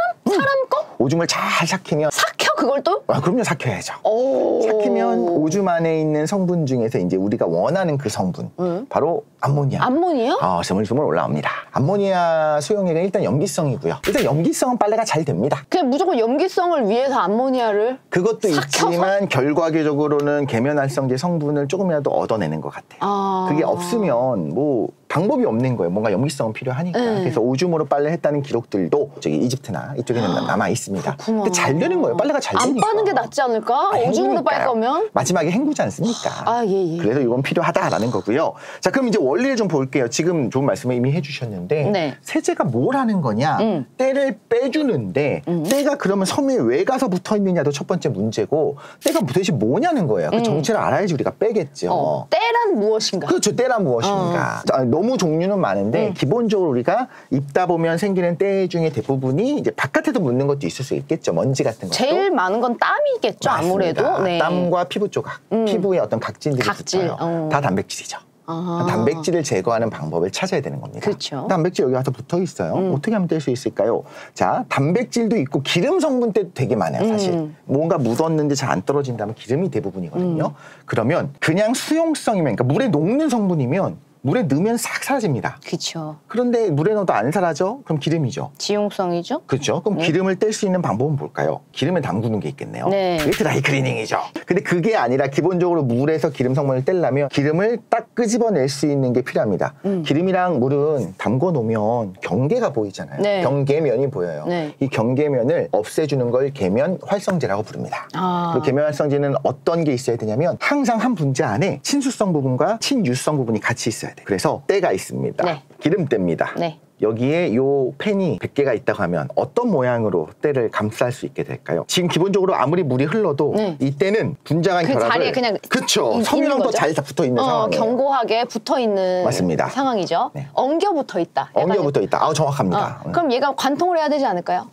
거? 오줌을 잘 삭히면 삭혀 그걸 또? 그럼요, 삭혀야죠. 삭히면 오줌 안에 있는 성분 중에서 이제 우리가 원하는 그 성분 바로 암모니아. 암모니아? 스물스물 올라옵니다. 암모니아 수용액은 일단 염기성이고요. 일단 염기성은 빨래가 잘 됩니다. 그냥 무조건 염기성을 위해서 암모니아를 그것도 삭혀서? 있지만 결과적으로는 계면활성제 성분을 조금이라도 얻어내는 것 같아요. 그게 없으면 뭐 방법이 없는 거예요. 뭔가 염기성은 필요하니까. 그래서 오줌으로 빨래했다는 기록들도 저기 이집트나 이쪽에는 남아 있습니다. 근데 잘 되는 거예요. 빨래가 잘 안 되니까. 빠는 게 낫지 않을까? 오줌으로 빨 거면? 마지막에 헹구지 않습니까? 예. 그래서 이건 필요하다라는 거고요. 자, 그럼 이제 원리를 좀 볼게요. 지금 좋은 말씀을 이미 해주셨는데 세제가 뭘 하는 거냐? 때를 빼주는데 때가 그러면 섬유에 왜 가서 붙어 있느냐도 첫 번째 문제고 때가 도대체 뭐냐는 거예요. 그 정체를 알아야지 우리가 빼겠죠. 때란 무엇인가? 그렇죠. 때란 무엇인가. 너무 종류는 많은데 기본적으로 우리가 입다 보면 생기는 때 중에 대부분이 이제 바깥에도 묻는 것도 있을 수 있겠죠. 먼지 같은 것도. 제일 많은 건 땀이겠죠. 맞습니다. 아무래도. 네. 땀과 피부 조각, 피부에 어떤 각질들이 붙어요. 다 단백질이죠. 단백질을 제거하는 방법을 찾아야 되는 겁니다. 그렇죠. 단백질 여기 와서 붙어 있어요. 어떻게 하면 뗄 수 있을까요? 자, 단백질도 있고 기름 성분 때도 되게 많아요, 사실. 뭔가 묻었는데 잘 안 떨어진다면 기름이 대부분이거든요. 그러면 그냥 수용성이면, 그러니까 물에 녹는 성분이면 물에 넣으면 싹 사라집니다. 그렇죠. 그런데 물에 넣어도 안 사라져? 그럼 기름이죠. 지용성이죠. 그렇죠. 그럼 기름을 뗄 수 있는 방법은 뭘까요? 기름에 담그는 게 있겠네요. 그게 드라이 클리닝이죠. 근데 그게 아니라 기본적으로 물에서 기름 성분을 떼려면 기름을 딱 끄집어낼 수 있는 게 필요합니다. 기름이랑 물은 담궈 놓으면 경계가 보이잖아요. 경계면이 보여요. 이 경계면을 없애주는 걸 계면 활성제라고 부릅니다. 그리고 계면 활성제는 어떤 게 있어야 되냐면 항상 한 분자 안에 친수성 부분과 친유성 부분이 같이 있어야 돼요. 그래서 때가 있습니다. 기름때입니다. 여기에 요 팬이 100개가 있다고 하면 어떤 모양으로 때를 감쌀 수 있게 될까요? 지금 기본적으로 아무리 물이 흘러도 이 때는 분자간 결합을 자리에 그냥 그렇죠. 섬유랑도 잘 붙어 있는 상황이에요. 견고하게 붙어 있는 맞습니다. 상황이죠. 엉겨 붙어 있다. 엉겨 붙어 있다. 정확합니다. 그럼 얘가 관통을 해야 되지 않을까요?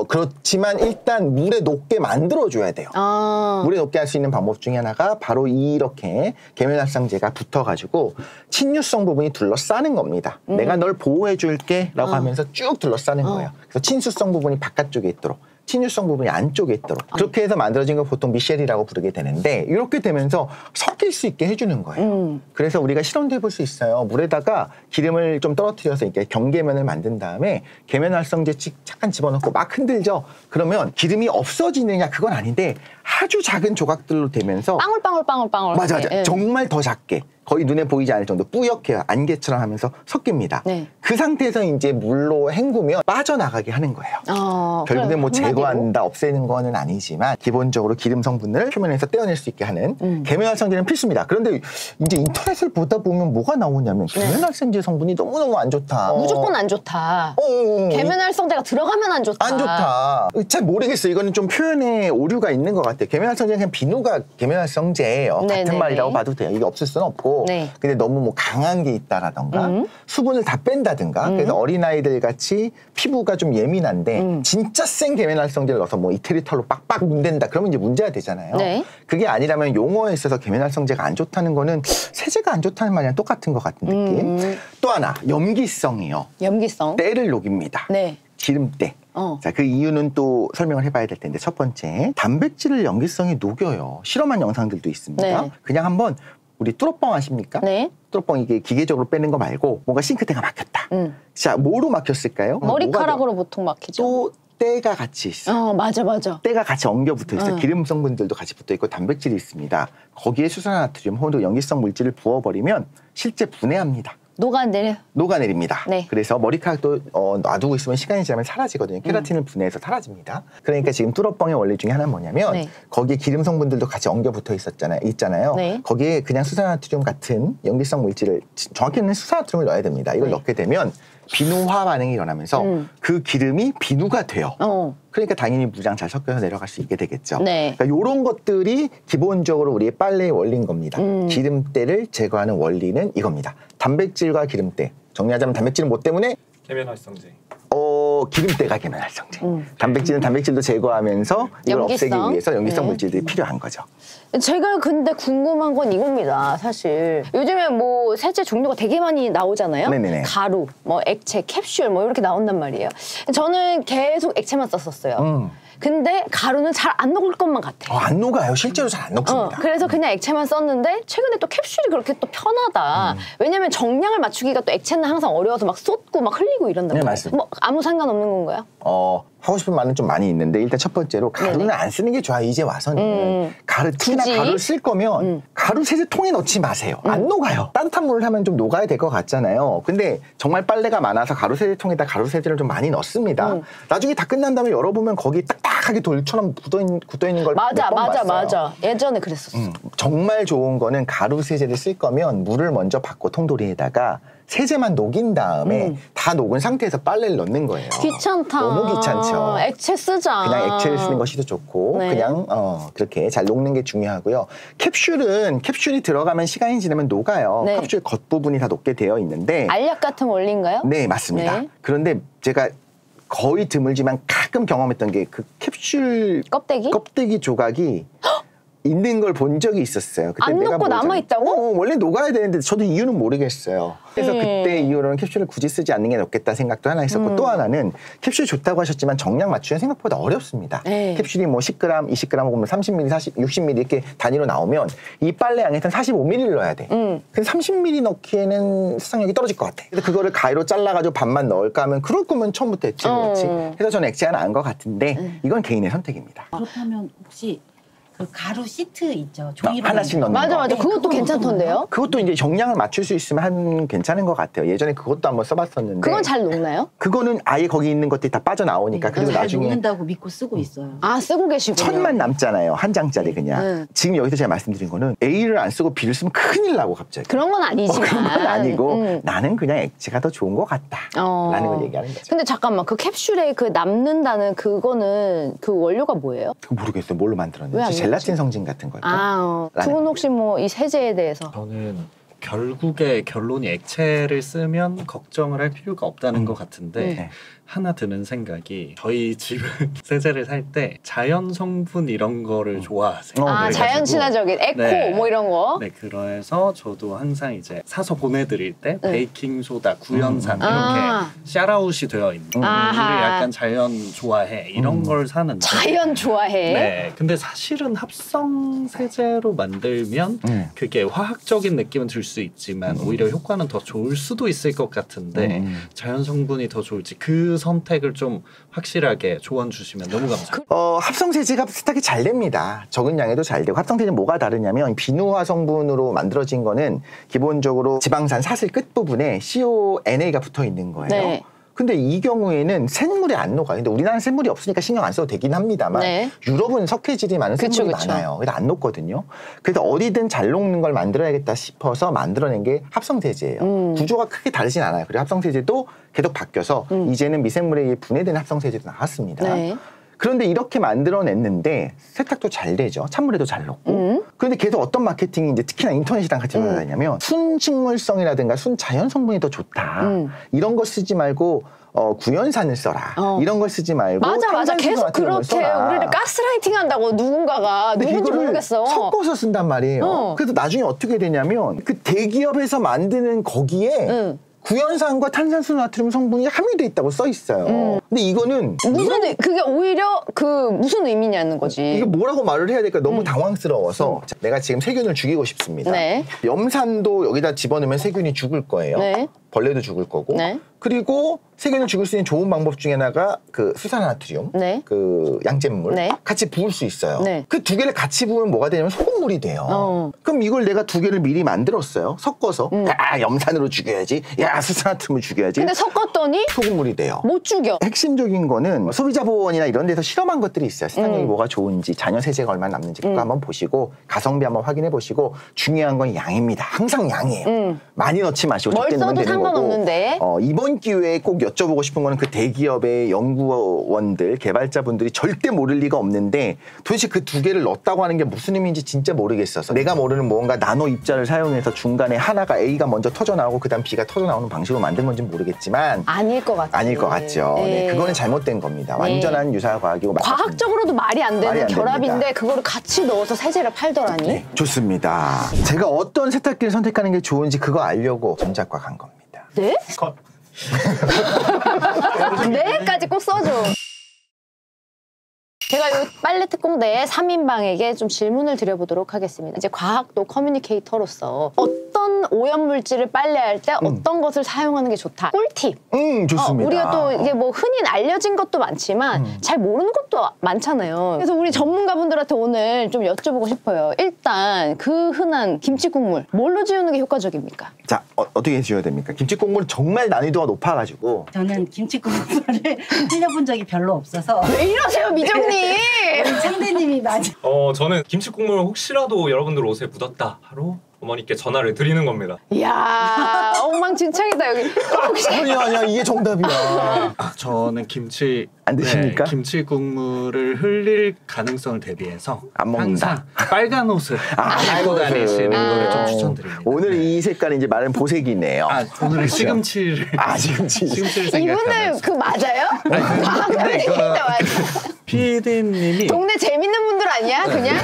그렇지만 일단 물에 녹게 만들어줘야 돼요. 물에 녹게 할 수 있는 방법 중에 하나가 바로 이렇게 계면활성제가 붙어가지고 친유성 부분이 둘러싸는 겁니다. 내가 널 보호해줄게 라고 하면서 쭉 둘러싸는 거예요. 그래서 친수성 부분이 바깥쪽에 있도록 친유성 부분이 안쪽에 있도록 그렇게 해서 만들어진 걸 보통 미셸이라고 부르게 되는데 이렇게 되면서 섞일 수 있게 해주는 거예요. 그래서 우리가 실험도 해볼 수 있어요. 물에다가 기름을 좀 떨어뜨려서 이렇게 경계면을 만든 다음에 계면활성제 잠깐 집어넣고 막 흔들죠. 그러면 기름이 없어지느냐 그건 아닌데 아주 작은 조각들로 되면서 빵울빵울 맞아. 정말 더 작게 거의 눈에 보이지 않을 정도 뿌옇게 안개처럼 하면서 섞입니다. 그 상태에서 이제 물로 헹구면 빠져나가게 하는 거예요. 결국엔 뭐 제거한다, 없애는 거는 아니지만 기본적으로 기름 성분을 표면에서 떼어낼 수 있게 하는 계면활성제는 필수입니다. 그런데 이제 인터넷을 보다 보면 뭐가 나오냐면 계면활성제 성분이 너무너무 안 좋다. 무조건 안 좋다. 계면활성제가 들어가면 안 좋다. 안 좋다. 잘 모르겠어요. 이거는 좀 표현에 오류가 있는 것 같아요. 계면활성제는 그냥 비누가 계면활성제예요. 같은 말이라고 봐도 돼요. 이게 없을 수는 없고 근데 너무 뭐 강한 게 있다라던가 수분을 다 뺀다든가 그래서 어린아이들 같이 피부가 좀 예민한데 진짜 센 계면활성제를 넣어서 뭐 이태리털로 빡빡 문댄다 그러면 이제 문제가 되잖아요. 그게 아니라면 용어에 있어서 계면활성제가 안 좋다는 거는 세제가 안 좋다는 말이랑 똑같은 것 같은 느낌. 또 하나 염기성이요. 염기성. 때를 녹입니다. 기름때. 자, 그 이유는 또 설명을 해봐야 될 텐데 첫 번째 단백질을 염기성이 녹여요. 실험한 영상들도 있습니다. 그냥 한번 우리 뚜러뻥 아십니까? 뚜러뻥 이게 기계적으로 빼는 거 말고 뭔가 싱크대가 막혔다. 자, 뭐로 막혔을까요? 머리카락으로 보통 막히죠. 또 때가 같이 있어. 맞아. 때가 같이 엉겨 붙어 있어요. 기름 성분들도 같이 붙어 있고 단백질이 있습니다. 거기에 수산화나트륨 혹은 염기성 물질을 부어버리면 실제 분해합니다. 녹아내립니다. 네. 그래서 머리카락도 놔두고 있으면 시간이 지나면 사라지거든요. 케라틴을 분해해서 사라집니다. 그러니까 지금 뚫어뻥의 원리 중에 하나는 뭐냐면 네. 거기에 기름 성분들도 같이 엉겨 붙어 있잖아요. 네. 거기에 그냥 수산나트륨 같은 염기성 물질을 정확히는 수산나트륨을 넣어야 됩니다. 이걸 네. 넣게 되면 비누화 반응이 일어나면서 그 기름이 비누가 돼요. 그러니까 당연히 무장 잘 섞여서 내려갈 수 있게 되겠죠. 네. 그러니까 이런 것들이 기본적으로 우리의 빨래의 원리인 겁니다. 기름때를 제거하는 원리는 이겁니다. 단백질과 기름때. 정리하자면 단백질은 뭐 때문에? 계면활성제. 기름때가 계면활성제. 단백질은 단백질도 제거하면서 이걸 없애기 염기성? 위해서 염기성 네. 물질들이 필요한 거죠. 제가 근데 궁금한 건 이겁니다. 사실 요즘에 뭐 세제 종류가 되게 많이 나오잖아요. 네네네. 가루, 뭐 액체, 캡슐 뭐 이렇게 나온단 말이에요. 저는 계속 액체만 썼었어요. 근데 가루는 잘 안 녹을 것만 같아. 안 녹아요. 실제로 잘 안 녹습니다. 그래서 그냥 액체만 썼는데 최근에 또 캡슐이 그렇게 또 편하다. 왜냐면 정량을 맞추기가 또 액체는 항상 어려워서 막 쏟고 막 흘리고 이런단 네, 말이에요. 맞습니다. 뭐 아무 상관없는 건가요? 하고 싶은 말은 좀 많이 있는데 일단 첫 번째로 가루는 안 쓰는 게 좋아요. 이제 와서는 특히나 굳이? 가루를 쓸 거면 가루 세제통에 넣지 마세요. 안 녹아요. 따뜻한 물을 하면 좀 녹아야 될 것 같잖아요. 근데 정말 빨래가 많아서 가루 세제통에다 가루 세제를 좀 많이 넣습니다. 나중에 다 끝난 다음에 열어보면 거기 딱딱하게 돌처럼 굳어있는 걸 맞아, 몇 번 봤어요. 맞아. 예전에 그랬었어. 정말 좋은 거는 가루 세제를 쓸 거면 물을 먼저 받고 통돌이에다가 세제만 녹인 다음에 다 녹은 상태에서 빨래를 넣는 거예요. 귀찮다. 너무 귀찮죠. 액체 쓰자. 그냥 액체를 쓰는 것이 더 좋고 네. 그냥 그렇게 잘 녹는 게 중요하고요. 캡슐이 들어가면 시간이 지나면 녹아요. 네. 캡슐 겉부분이 다 녹게 되어 있는데 알약 같은 원리인가요? 네, 맞습니다. 네. 그런데 제가 거의 드물지만 가끔 경험했던 게 그 캡슐 껍데기 조각이 있는 걸 본 적이 있었어요. 그때 안 내가 녹고 뭐잖아. 남아있다고? 원래 녹아야 되는데 저도 이유는 모르겠어요. 그래서 그때 이후로는 capsule을 굳이 쓰지 않는 게 낫겠다 생각도 하나 있었고 또 하나는 캡슐 좋다고 하셨지만 정량 맞추기는 생각보다 어렵습니다. 네. 캡슐이 뭐 10g, 20g 혹은 30ml, 60ml 이렇게 단위로 나오면 이 빨래 양에선 45ml를 넣어야 돼. 근데 30ml 넣기에는 수상력이 떨어질 것 같아. 그래서 그거를 가위로 잘라가지고 반만 넣을까 하면 그럴 거면 처음부터 액체를 넣지. 그래서 저는 액체가 나은 것 같은데 이건 개인의 선택입니다. 그렇다면 혹시 그 가루 시트 있죠? 종이로 하나씩 넣는 맞아. 거. 네, 그것도 그건 괜찮던데요? 그것도 이제 정량을 맞출 수 있으면 괜찮은 것 같아요. 예전에 그것도 한번 써봤었는데. 그건 잘 녹나요? 그거는 아예 거기 있는 것들이 다 빠져나오니까. 그리고 잘 나중에 녹는다고 믿고 쓰고 있어요. 아, 쓰고 계시군요. 천만 남잖아요. 한 장짜리 그냥. 네. 지금 여기서 제가 말씀드린 거는 A를 안 쓰고 B를 쓰면 큰일 나고 갑자기. 그런 건 아니지만. 그런 건 아니고 나는 그냥 액체가 더 좋은 것 같다. 라는 걸 얘기하는 거죠. 근데 잠깐만, 그 캡슐에 그 남는다는 그거는 그 원료가 뭐예요? 그거 모르겠어요. 뭘로 왜안 만들었는지. 젤라틴 성진 같은 걸까? 그건 혹시 뭐 이 세제에 대해서? 저는 결국에 결론이 액체를 쓰면 걱정을 할 필요가 없다는 것 같은데 네. 하나 드는 생각이 저희 집은 세제를 살 때 자연 성분 이런 거를 좋아하세요. 그래가지고 자연 친화적인 에코 네. 뭐 이런 거? 네, 그래서 저도 항상 이제 사서 보내드릴 때 베이킹 소다, 구연산 아. 이렇게 샤라웃이 되어 있는 우리 아하. 약간 자연 좋아해 이런 걸 사는데 자연 좋아해? 네, 근데 사실은 합성 세제로 만들면 그게 화학적인 느낌은 들 수 있지만 오히려 효과는 더 좋을 수도 있을 것 같은데 자연 성분이 더 좋을지 그 선택을 좀 확실하게 조언 주시면 너무 감사합니다. 합성 세제가 세탁이 잘 됩니다. 적은 양에도 잘 되고 합성 세제는 뭐가 다르냐면 비누화 성분으로 만들어진 거는 기본적으로 지방산 사슬 끝부분에 CONA가 붙어 있는 거예요. 네. 근데 이 경우에는 쇳물이 안 녹아요. 근데 우리나라는 쇳물이 없으니까 신경 안 써도 되긴 합니다만 네. 유럽은 석회질이 많은 쇳물이 그쵸. 많아요. 그래서 안 녹거든요. 그래서 어디든 잘 녹는 걸 만들어야겠다 싶어서 만들어낸 게 합성세제예요. 구조가 크게 다르진 않아요. 그리고 합성세제도 계속 바뀌어서 이제는 미생물에 의해 분해된 합성세제도 나왔습니다. 네. 그런데 이렇게 만들어냈는데 세탁도 잘 되죠. 찬물에도 잘 녹고. 그런데 계속 어떤 마케팅이 이제 특히나 인터넷이랑 같이 돌아다니냐면 순식물성이라든가 순자연 성분이 더 좋다. 이런 거 쓰지 말고 구연산을 써라. 이런 걸 쓰지 말고 맞아. 계속 그렇대. 우리를 가스라이팅 한다고 누군가가 누군지 모르겠어. 섞어서 쓴단 말이에요. 그래서 나중에 어떻게 되냐면 그 대기업에서 만드는 거기에 구연산과 탄산수나트륨 성분이 함유돼 있다고 써 있어요. 근데 이거는 그게 오히려 무슨 의미냐는 거지. 이게 뭐라고 말을 해야 될까 너무 당황스러워서 자, 내가 지금 세균을 죽이고 싶습니다. 네. 염산도 여기다 집어넣으면 세균이 죽을 거예요. 네. 벌레도 죽을 거고 네. 그리고 세균을 죽일 수 있는 좋은 방법 중에 하나가 그 수산화나트륨, 네. 그 양잿물 네. 같이 부을 수 있어요. 네. 그 두 개를 같이 부으면 뭐가 되냐면 소금물이 돼요. 그럼 이걸 내가 두 개를 미리 만들었어요. 섞어서 야 염산으로 죽여야지, 야 수산화트륨을 죽여야지. 근데 섞었더니 소금물이 돼요. 못 죽여. 핵심적인 거는 소비자 보호원이나 이런 데서 실험한 것들이 있어요. 수산력이 뭐가 좋은지, 자녀 세제가 얼마나 남는지 그거 한번 보시고 가성비 한번 확인해 보시고 중요한 건 양입니다. 항상 양이에요. 많이 넣지 마시고 뭘 적게 넣으면 써도 되는 거고. 상관없는데. 이번 기회에 꼭 여쭤보고 싶은 거는 그 대기업의 연구원들, 개발자분들이 절대 모를 리가 없는데 도대체 그 두 개를 넣었다고 하는 게 무슨 의미인지 진짜 모르겠어서 내가 모르는 뭔가 나노 입자를 사용해서 중간에 하나가 A가 먼저 터져 나오고 그다음 B가 터져 나오는 방식으로 만든 건지 모르겠지만 아닐 것 같아요. 아닐 것 같죠. 네, 그거는 잘못된 겁니다. 완전한 유사과학이고 과학적으로도 말이 안 되는 말이 안 결합인데 됩니다. 그거를 같이 넣어서 세제를 팔더라니. 네, 좋습니다. 제가 어떤 세탁기를 선택하는 게 좋은지 그거 알려고 전작과 간 겁니다. 네? 컷. 네까지 꼭 써줘. 제가 이 빨래 특공대의 3인방에게 좀 질문을 드려보도록 하겠습니다. 이제 과학도 커뮤니케이터로서 어떤 오염물질을 빨래할 때 어떤 것을 사용하는 게 좋다. 꿀팁. 좋습니다. 우리가 또 이게 뭐 흔히 알려진 것도 많지만 잘 모르는 것도 많잖아요. 그래서 우리 전문가분들한테 오늘 좀 여쭤보고 싶어요. 일단 그 흔한 김치 국물 뭘로 지우는 게 효과적입니까? 자, 어떻게 지어야 됩니까? 김치 국물은 정말 난이도가 높아가지고 저는 김치국물을 흘려본 적이 별로 없어서 왜 이러세요, 미정님? 상대님이 많이 저는 김치 국물 혹시라도 여러분들 옷에 묻었다 하루 어머니께 전화를 드리는 겁니다. 이야, 엉망진창이다 여기. 혹시 아니야 이게 정답이야. 저는 김치 안 드십니까? 네, 김치 국물을 흘릴 가능성을 대비해서 안 먹는다. 항상 빨간 옷을 입고 다니시는 거를 좀 추천드립니다. 오늘 이 색깔이 이제 마른 보색이네요. 오늘은 시금치를 시금치. 시금치를 이분들 생각하면서 그 맞아요? 근데 이거 맞아. PD님이 동네 재밌는 분들 아니야? 그냥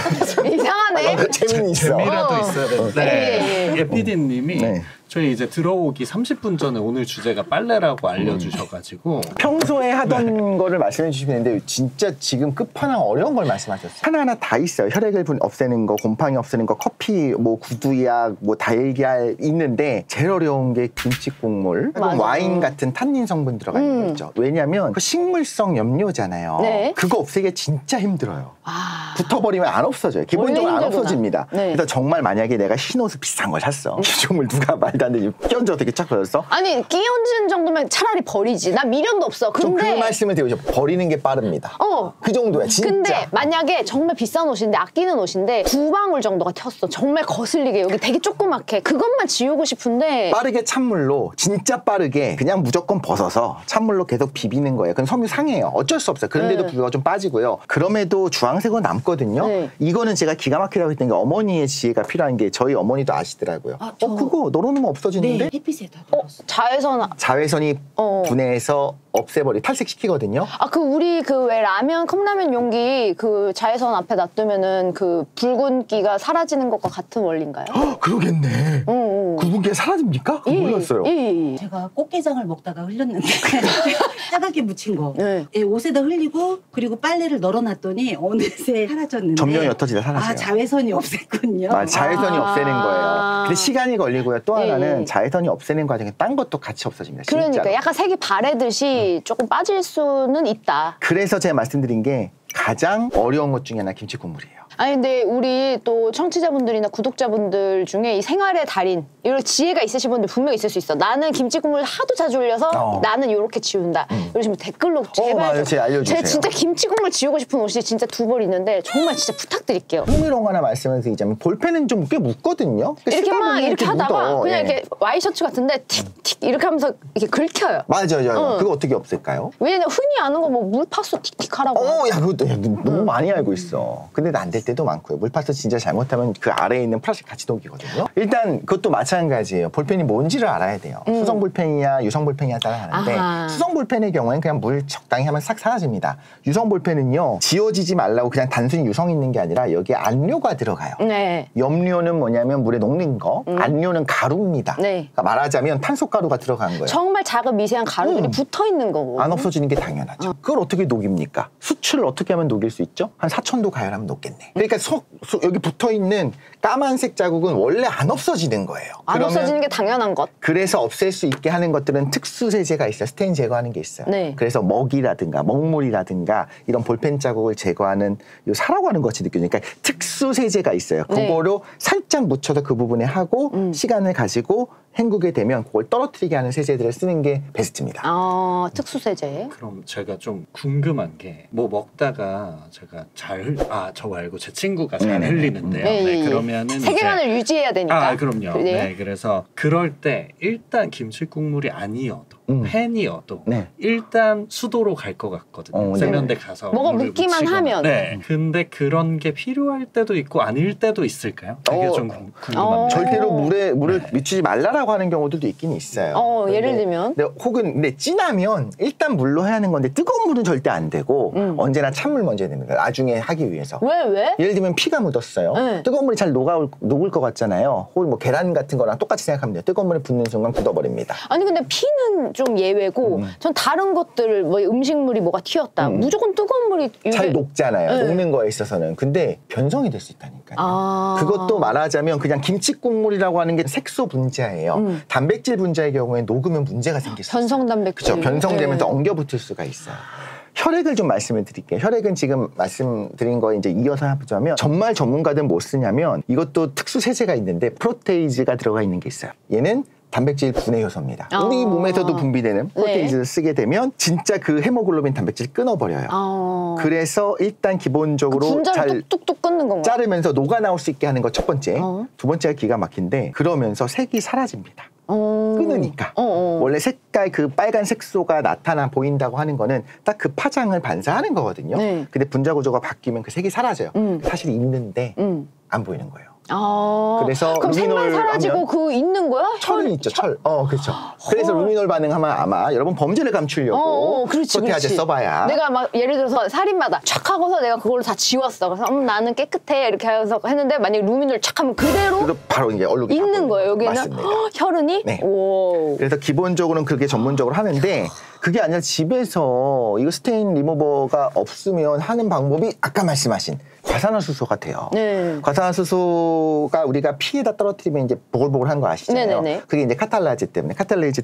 이상하네. 재미는 있어. 재미라도 있어야 되는데 예. PD님이 네. 저희 이제 들어오기 30분 전에 오늘 주제가 빨래라고 알려주셔가지고 평소에 하던 거를 말씀해 주시는데 진짜 지금 끝판왕 어려운 걸 말씀하셨어요. 하나하나 다 있어요. 혈액을 없애는 거, 곰팡이 없애는 거, 커피, 뭐 구두약, 뭐 달걀 있는데 제일 어려운 게 김치 국물, 맞아. 와인 같은 탄닌 성분 들어가는 거 있죠. 왜냐하면 그 식물성 염료잖아요. 네. 그거 없애기가 진짜 힘들어요. 아, 붙어버리면 안 없어져요. 기본적으로 안 힘들구나. 없어집니다. 네. 그래서 정말 만약에 내가 흰옷을 비싼 걸 샀어. 김치국물 누가 말도 안 되지 끼얹어 어떻게 착 버렸어? 아니 끼얹은 정도면 차라리 버리지. 나 미련도 없어. 좀 그 근데 말씀을 드리죠. 버리는 게 빠릅니다. 그 정도야 진짜. 근데 만약에 정말 비싼 옷인데 아끼는 옷인데 2방울 정도가 튀었어. 정말 거슬리게 여기 되게 조그맣게 그것만 지우고 싶은데 빠르게 찬물로 진짜 빠르게 그냥 무조건 벗어서 찬물로 계속 비비는 거예요. 그럼 섬유 상해요. 어쩔 수 없어요. 그런데도 네. 불구하고 좀 빠지고요. 그럼에도 주황색은 남거든요. 네. 이거는 제가 기가 막히다고 했던 게 어머니의 지혜가 필요한 게 저희 어머니도 아시더라고요. 아, 저- 그거 널어놓으면 없어지는데? 네 햇빛에다 넣었어. 자외선 자외선이 분해해서 없애버리 탈색시키거든요. 그 우리 그 왜 라면 컵라면 용기 그 자외선 앞에 놔두면은 그 붉은기가 사라지는 것과 같은 원리인가요? 그러겠네. 굵은게 사라집니까? 그거 몰랐어요. 예. 제가 꽃게장을 먹다가 흘렸는데 짜갑게 묻힌 거 네. 예, 옷에다 흘리고 그리고 빨래를 널어놨더니 어느새 사라졌는데 점령이 옅어지다 사라져요. 아 자외선이 없앴군요. 자외선이 없애는 거예요. 근데 시간이 걸리고요. 또 예, 하나는 예. 자외선이 없애는 과정에 딴 것도 같이 없어집니다. 그러니까 진짜로. 약간 색이 바래듯이 조금 빠질 수는 있다. 그래서 제가 말씀드린 게 가장 어려운 것 중에 하나 김치 국물이에요. 아니 근데 우리 또 청취자분들이나 구독자분들 중에 이 생활의 달인 이런 지혜가 있으신 분들 분명히 있을 수 있어. 나는 김치 국물 하도 자주 올려서 나는 이렇게 지운다. 이러시면 댓글로 제발 맞아요. 제가 알려주세요. 제가 진짜 김치 국물 지우고 싶은 옷이 진짜 2벌 있는데 정말 진짜 부탁드릴게요. 흥미로운 하나 말씀을 드리자면 볼펜은 좀 꽤 묻거든요. 그러니까 이렇게 쓰다 막 보면 이렇게 하다가 묻어. 그냥 예. 이렇게 와이셔츠 같은데 틱틱 이렇게 하면서 이렇게 긁혀요. 맞아요. 그거 어떻게 없앨까요? 왜냐면 흔히 아는 거 뭐 물파수 틱틱 하라고. 야, 그것도 너무 많이 알고 있어. 근데 안 될 때도 많고요. 물파스 진짜 잘못하면 그 아래에 있는 플라스틱 같이 녹이거든요. 일단 그것도 마찬가지예요. 볼펜이 뭔지를 알아야 돼요. 수성 볼펜이냐 유성 볼펜이냐 따라 다른데 아하. 수성 볼펜의 경우에는 그냥 물 적당히 하면 싹 사라집니다. 유성 볼펜은요. 지워지지 말라고 그냥 단순히 유성 있는 게 아니라 여기에 안료가 들어가요. 네. 염료는 뭐냐면 물에 녹는 거, 안료는 가루입니다. 네. 그러니까 말하자면 탄소가루가 들어간 거예요. 정말 작은 미세한 가루들이 붙어 있는 거고. 안 없어지는 게 당연하죠. 그걸 어떻게 녹입니까? 수출을 어떻게 하면 녹일 수 있죠? 한 4,000도 가열하면 녹겠네. 그러니까 여기 붙어있는 까만색 자국은 원래 안 없어지는 거예요. 안 없어지는 게 당연한 것. 그래서 없앨 수 있게 하는 것들은 특수 세제가 있어요. 스테인 제거하는 게 있어요. 네. 그래서 먹이라든가 먹물이라든가 이런 볼펜 자국을 제거하는 사라고 하는 것 같이 느껴지니까 특수 세제가 있어요. 네. 그거로 살짝 묻혀서 그 부분에 하고 시간을 가지고 헹구게 되면 그걸 떨어뜨리게 하는 세제들을 쓰는 게 베스트입니다. 특수 세제. 그럼 제가 좀 궁금한 게 뭐 먹다가 제가 저 말고 제 친구가 잘 흘리는데요. 네, 그러면은 세계관을 유지해야 되니까. 그럼요. 네, 그래서 그럴 때 일단 김치 국물이 아니어도 팬이어도 일단 수도로 갈 것 같거든요. 세면대 가서 뭐가 물을 묻기만 묻히거나. 하면. 네. 근데 그런 게 필요할 때도 있고 아닐 때도 있을까요? 그게 좀 궁금합니다. 절대로 물을 미치지 말라라고 하는 경우들도 있긴 있어요. 예를 들면? 근데 진하면 일단 물로 해야 하는 건데 뜨거운 물은 절대 안 되고 언제나 찬물 먼저 해야 됩니다. 나중에 하기 위해서. 왜? 예를 들면 피가 묻었어요. 네. 뜨거운 물이 잘 녹을 것 같잖아요. 혹은 뭐 계란 같은 거랑 똑같이 생각하면 돼요. 뜨거운 물에 붓는 순간 굳어버립니다. 아니 근데 피는 좀 예외고 전 다른 것들 뭐 음식물이 뭐가 튀었다. 무조건 뜨거운 물이 잘 녹잖아요. 네. 녹는 거에 있어서는. 근데 변성이 될 수 있다니까요. 그것도 말하자면 그냥 김치 국물이라고 하는 게 색소 분자예요. 단백질 분자의 경우에 녹으면 문제가 생길 수 있어요. 변성 단백질. 그렇죠. 변성되면서 엉겨붙을 수가 있어요. 혈액을 좀 말씀을 드릴게요. 혈액은 지금 말씀드린 거에 이제 이어서 해보자면 정말 전문가들은 뭐 쓰냐면 이것도 특수 세제가 있는데 프로테이즈가 들어가 있는 게 있어요. 얘는 단백질 분해 효소입니다. 우리 몸에서도 분비되는 프로테이즈를 쓰게 되면 진짜 그 헤모글로빈 단백질 끊어버려요. 그래서 일단 기본적으로 분자를 뚝뚝뚝 끊는 건가? 자르면서 녹아 나올 수 있게 하는 거 첫 번째. 두 번째가 기가 막힌데 그러면서 색이 사라집니다. 끊으니까. 원래 색깔 그 빨간 색소가 나타나 보인다고 하는 거는 딱 그 파장을 반사하는 거거든요. 네. 근데 분자 구조가 바뀌면 그 색이 사라져요. 사실 있는데 안 보이는 거예요. 그래서 그럼 색만 사라지고 그 있는 거야? 철은 있죠, 철. 그렇죠. 그래서 루미놀 반응하면 아마 여러분 범죄를 감추려고 프로테아제 써봐야. 내가 막 예를 들어서 살인마다 촥 하고서 내가 그걸로 다 지웠어. 그래서 나는 깨끗해 이렇게 해서 했는데 만약에 루미놀 촥 하면 그대로 바로 이제 얼룩이 있는 거예요. 여기는 맞습니다. 혈흔이? 네. 오. 그래서 기본적으로는 그렇게 전문적으로 하는데 그게 아니라 집에서 이거 스테인 리무버가 없으면 하는 방법이 아까 말씀하신 과산화수소가 돼요. 네. 과산화수소가 우리가 피에다 떨어뜨리면 이제 보글보글한 거 아시잖아요. 네네네. 그게 이제 카탈레이즈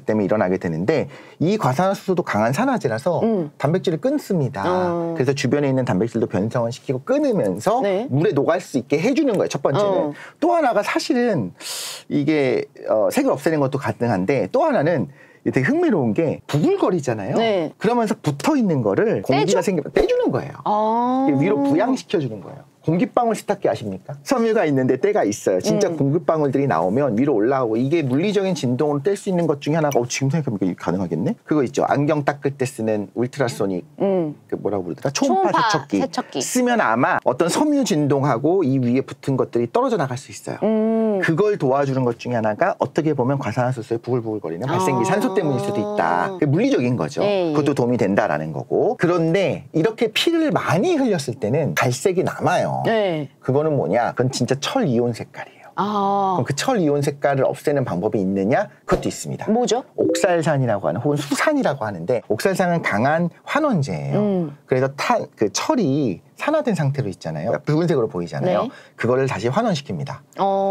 때문에 일어나게 되는데 이 과산화수소도 강한 산화제라서 단백질을 끊습니다. 그래서 주변에 있는 단백질도 변성을 시키고 끊으면서 물에 녹을 수 있게 해주는 거예요. 첫 번째는. 또 하나가 사실은 이게 색을 없애는 것도 가능한데 또 하나는 되게 흥미로운 게 부글거리잖아요. 네. 그러면서 붙어 있는 거를 공기가 생기면 떼주는 거예요. 위로 부양시켜주는 거예요. 공기방울 세탁기 아십니까? 섬유가 있는데 때가 있어요. 진짜 공기방울들이 나오면 위로 올라오고 이게 물리적인 진동으로 뗄 수 있는 것 중에 하나가 지금 생각해보니까 이게 가능하겠네? 그거 있죠. 안경 닦을 때 쓰는 울트라소닉 그 뭐라고 부르더라? 초음파 세척기. 쓰면 아마 어떤 섬유 진동하고 이 위에 붙은 것들이 떨어져 나갈 수 있어요. 그걸 도와주는 것 중에 하나가 어떻게 보면 과산화수소의 부글부글거리는 발생기 산소 때문일 수도 있다. 물리적인 거죠. 그것도 도움이 된다라는 거고. 그런데 이렇게 피를 많이 흘렸을 때는 갈색이 남아요. 네. 그거는 뭐냐? 그건 진짜 철 이온 색깔이에요. 그럼 그 철 이온 색깔을 없애는 방법이 있느냐? 그것도 있습니다. 뭐죠? 옥살산이라고 하는 혹은 수산이라고 하는데 옥살산은 강한 환원제예요. 그래서 그 철이 산화된 상태로 있잖아요. 붉은색으로 보이잖아요. 네. 그거를 다시 환원시킵니다.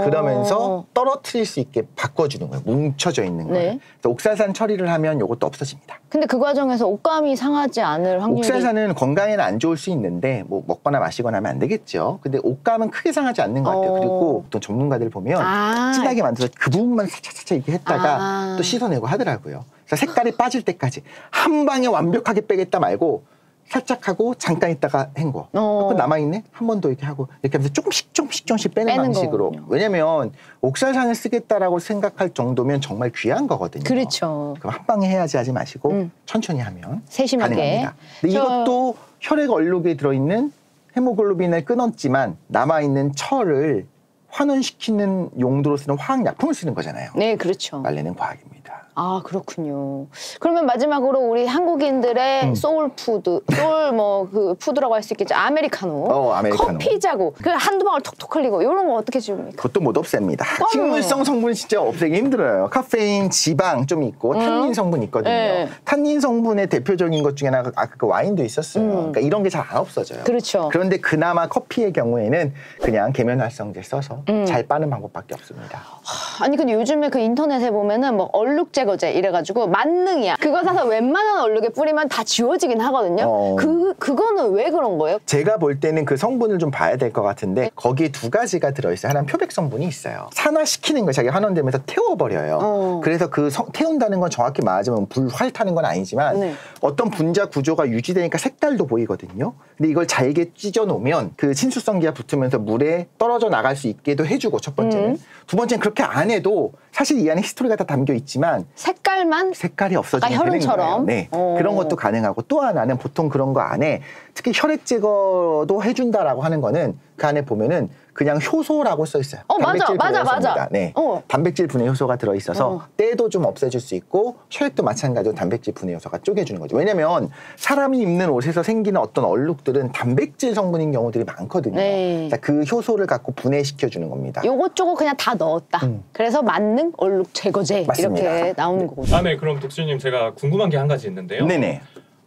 그러면서 떨어뜨릴 수 있게 바꿔주는 거예요. 뭉쳐져 있는 거예요. 네. 그래서 옥살산 처리를 하면 이것도 없어집니다. 근데 그 과정에서 옷감이 상하지 않을 확률이 옥살산은 건강에는 안 좋을 수 있는데 뭐 먹거나 마시거나 하면 안 되겠죠. 근데 옷감은 크게 상하지 않는 것 같아요. 그리고 보통 전문가들 보면 진하게 만들어서 그 부분만 살짝 이렇게 했다가 또 씻어내고 하더라고요. 그래서 색깔이 빠질 때까지 한 방에 완벽하게 빼겠다 말고 살짝 하고 잠깐 있다가 헹궈. 그럼 남아있네? 한 번 더 이렇게 하고 이렇게 하면서 조금씩 빼는 방식으로. 거군요. 왜냐면 옥살산을 쓰겠다라고 생각할 정도면 정말 귀한 거거든요. 그렇죠. 그럼 한 방에 해야지 하지 마시고 천천히 하면 세심하게. 가능합니다. 근데 이것도 혈액 얼룩에 들어있는 헤모글로빈을 끊었지만 남아있는 철을 환원시키는 용도로 쓰는 화학약품을 쓰는 거잖아요. 네, 그렇죠. 빨래는 과학입니다. 아, 그렇군요. 그러면 마지막으로 우리 한국인들의 소울푸드, 그 푸드라고 할 수 있겠죠. 아메리카노. 아메리카노. 커피 자국. 그 한두 방울 톡톡 흘리고 이런 거 어떻게 지웁니까? 그것도 못 없앱니다. 식물성 성분 진짜 없애기 힘들어요. 카페인, 지방 좀 있고 탄닌 성분 있거든요. 네. 탄닌 성분의 대표적인 것 중에 하나가 아까 그 와인도 있었어요. 그러니까 이런 게 잘 안 없어져요. 그렇죠. 그런데 그나마 커피의 경우에는 그냥 계면활성제 써서 잘 빠는 방법밖에 없습니다. 아니 근데 요즘에 그 인터넷에 보면은 뭐 얼룩 제거제 이래가지고 만능이야. 그거 사서 웬만한 얼룩에 뿌리면 다 지워지긴 하거든요. 그거는 왜 그런 거예요? 제가 볼 때는 그 성분을 좀 봐야 될 것 같은데 거기에 두 가지가 들어있어요. 하나는 표백 성분이 있어요. 산화시키는 거 자기 환원되면서 태워버려요. 그래서 그 태운다는 건 정확히 말하자면 불활 타는 건 아니지만 네. 어떤 분자 구조가 유지되니까 색깔도 보이거든요. 근데 이걸 잘게 찢어 놓으면 그 친수성기가 붙으면서 물에 떨어져 나갈 수 있게도 해주고 첫 번째는. 두 번째는 그렇게 안 해도 사실 이 안에 히스토리가 다 담겨 있지만 색깔이 없어지면 되는 혈흔처럼? 거예요. 네. 그런 것도 가능하고 또 하나는 보통 그런 거 안에 특히 혈액 제거도 해준다라고 하는 거는 그 안에 보면은 그냥 효소라고 써 있어요. 단백질 분해 효소입니다. 네. 단백질 분해 효소가 들어 있어서 때도 좀 없애줄 수 있고 혈액도 마찬가지로 단백질 분해 효소가 쪼개주는 거죠. 왜냐면 사람이 입는 옷에서 생기는 어떤 얼룩들은 단백질 성분인 경우들이 많거든요. 네. 그 효소를 갖고 분해시켜 주는 겁니다. 요것저것 그냥 다 넣었다. 그래서 만능 얼룩 제거제 맞습니다. 이렇게 나오는 거거든요. 네. 그럼 독수님 제가 궁금한 게 한 가지 있는데요. 네네.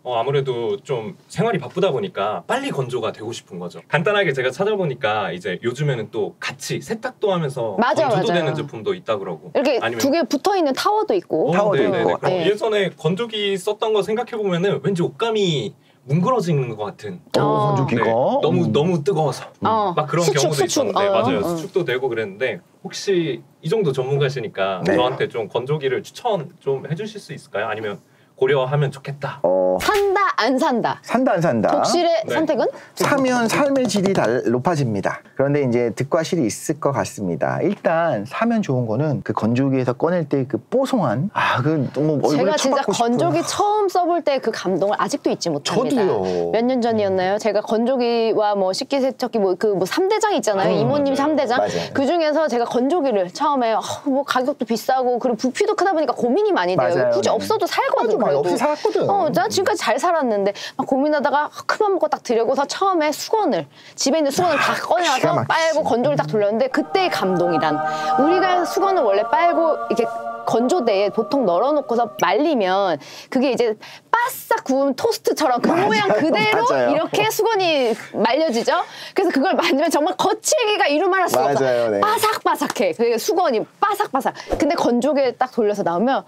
아무래도 좀 생활이 바쁘다 보니까 빨리 건조가 되고 싶은 거죠. 간단하게 제가 찾아보니까 이제 요즘에는 또 같이 세탁도 하면서 건조도 되는 제품도 있다 그러고 이렇게 아니면 두 개 붙어있는 타워도 있고 타워도 있고. 그럼 예전에 건조기 썼던 거 생각해 보면은 왠지 옷감이 뭉그러지는 것 같은 건조기가 너무 뜨거워서 막 그런 경우도 있었는데 맞아요. 수축도 되고 그랬는데 혹시 이 정도 전문가시니까 저한테 좀 건조기를 추천 좀 해주실 수 있을까요? 아니면 고려하면 좋겠다. 산다 안 산다. 산다 안 산다. 독실의 선택은? 사면 삶의 질이 높아집니다. 그런데 이제 득과 실이 있을 것 같습니다. 일단 사면 좋은 거는 그 건조기에서 꺼낼 때 그 뽀송한 그 너무 얼굴에 제가 진짜 쳐박고 건조기 싶어요. 처음 써볼 때 그 감동을 아직도 잊지 못합니다. 저도요. 몇 년 전이었나요? 제가 건조기와 뭐 식기세척기 뭐 3대장 있잖아요. 이모님 3대장. 맞아요. 그 중에서 제가 건조기를 처음에 뭐 가격도 비싸고 그리고 부피도 크다 보니까 고민이 많이 돼요. 맞아요. 굳이 없어도 살거든. 맞아, 없이 살았거든. 나 지금까지 잘 살았는데 막 고민하다가 큰맘 먹고 딱 들여고서 처음에 수건을 집에 있는 수건을 다 기가 꺼내와서 막히지. 빨고 건조기를 딱 돌렸는데 그때의 감동이란 우리가 수건을 원래 빨고 이렇게 건조대에 보통 널어놓고서 말리면 그게 이제 바싹 구운 토스트처럼 그 모양 그대로 맞아요. 이렇게 수건이 말려지죠. 그래서 그걸 만지면 정말 거칠기가 이루말할 수가 없어. 맞아요, 네. 바삭바삭해. 그 수건이 바삭바삭. 근데 건조기에 딱 돌려서 나오면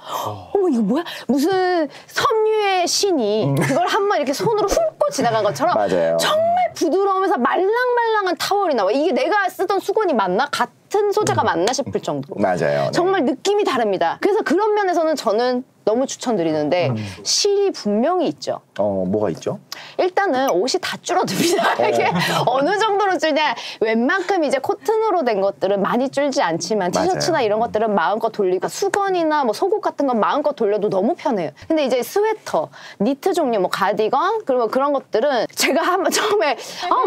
어머 이거 뭐야? 무슨 섬유의 신이 그걸 한번 이렇게 손으로 훑고 지나간 것처럼 맞아요. 정말 부드러우면서 말랑말랑한 타월이 나와. 이게 내가 쓰던 수건이 맞나? 같은 소재가 맞나 싶을 정도로. 맞아요. 네. 정말 느낌이 다릅니다. 그래서 그런 면에서는 저는 너무 추천드리는데 실이 분명히 있죠. 뭐가 있죠? 일단은 옷이 다 줄어듭니다. 이게 어느 정도로 줄냐. 웬만큼 이제 코튼으로 된 것들은 많이 줄지 않지만 티셔츠나 맞아요. 이런 것들은 마음껏 돌리고 수건이나 뭐 속옷 같은 건 마음껏 돌려도 너무 편해요. 근데 이제 스웨터, 니트 종류 뭐 가디건 그리고 그런 것들은 제가 한번 처음에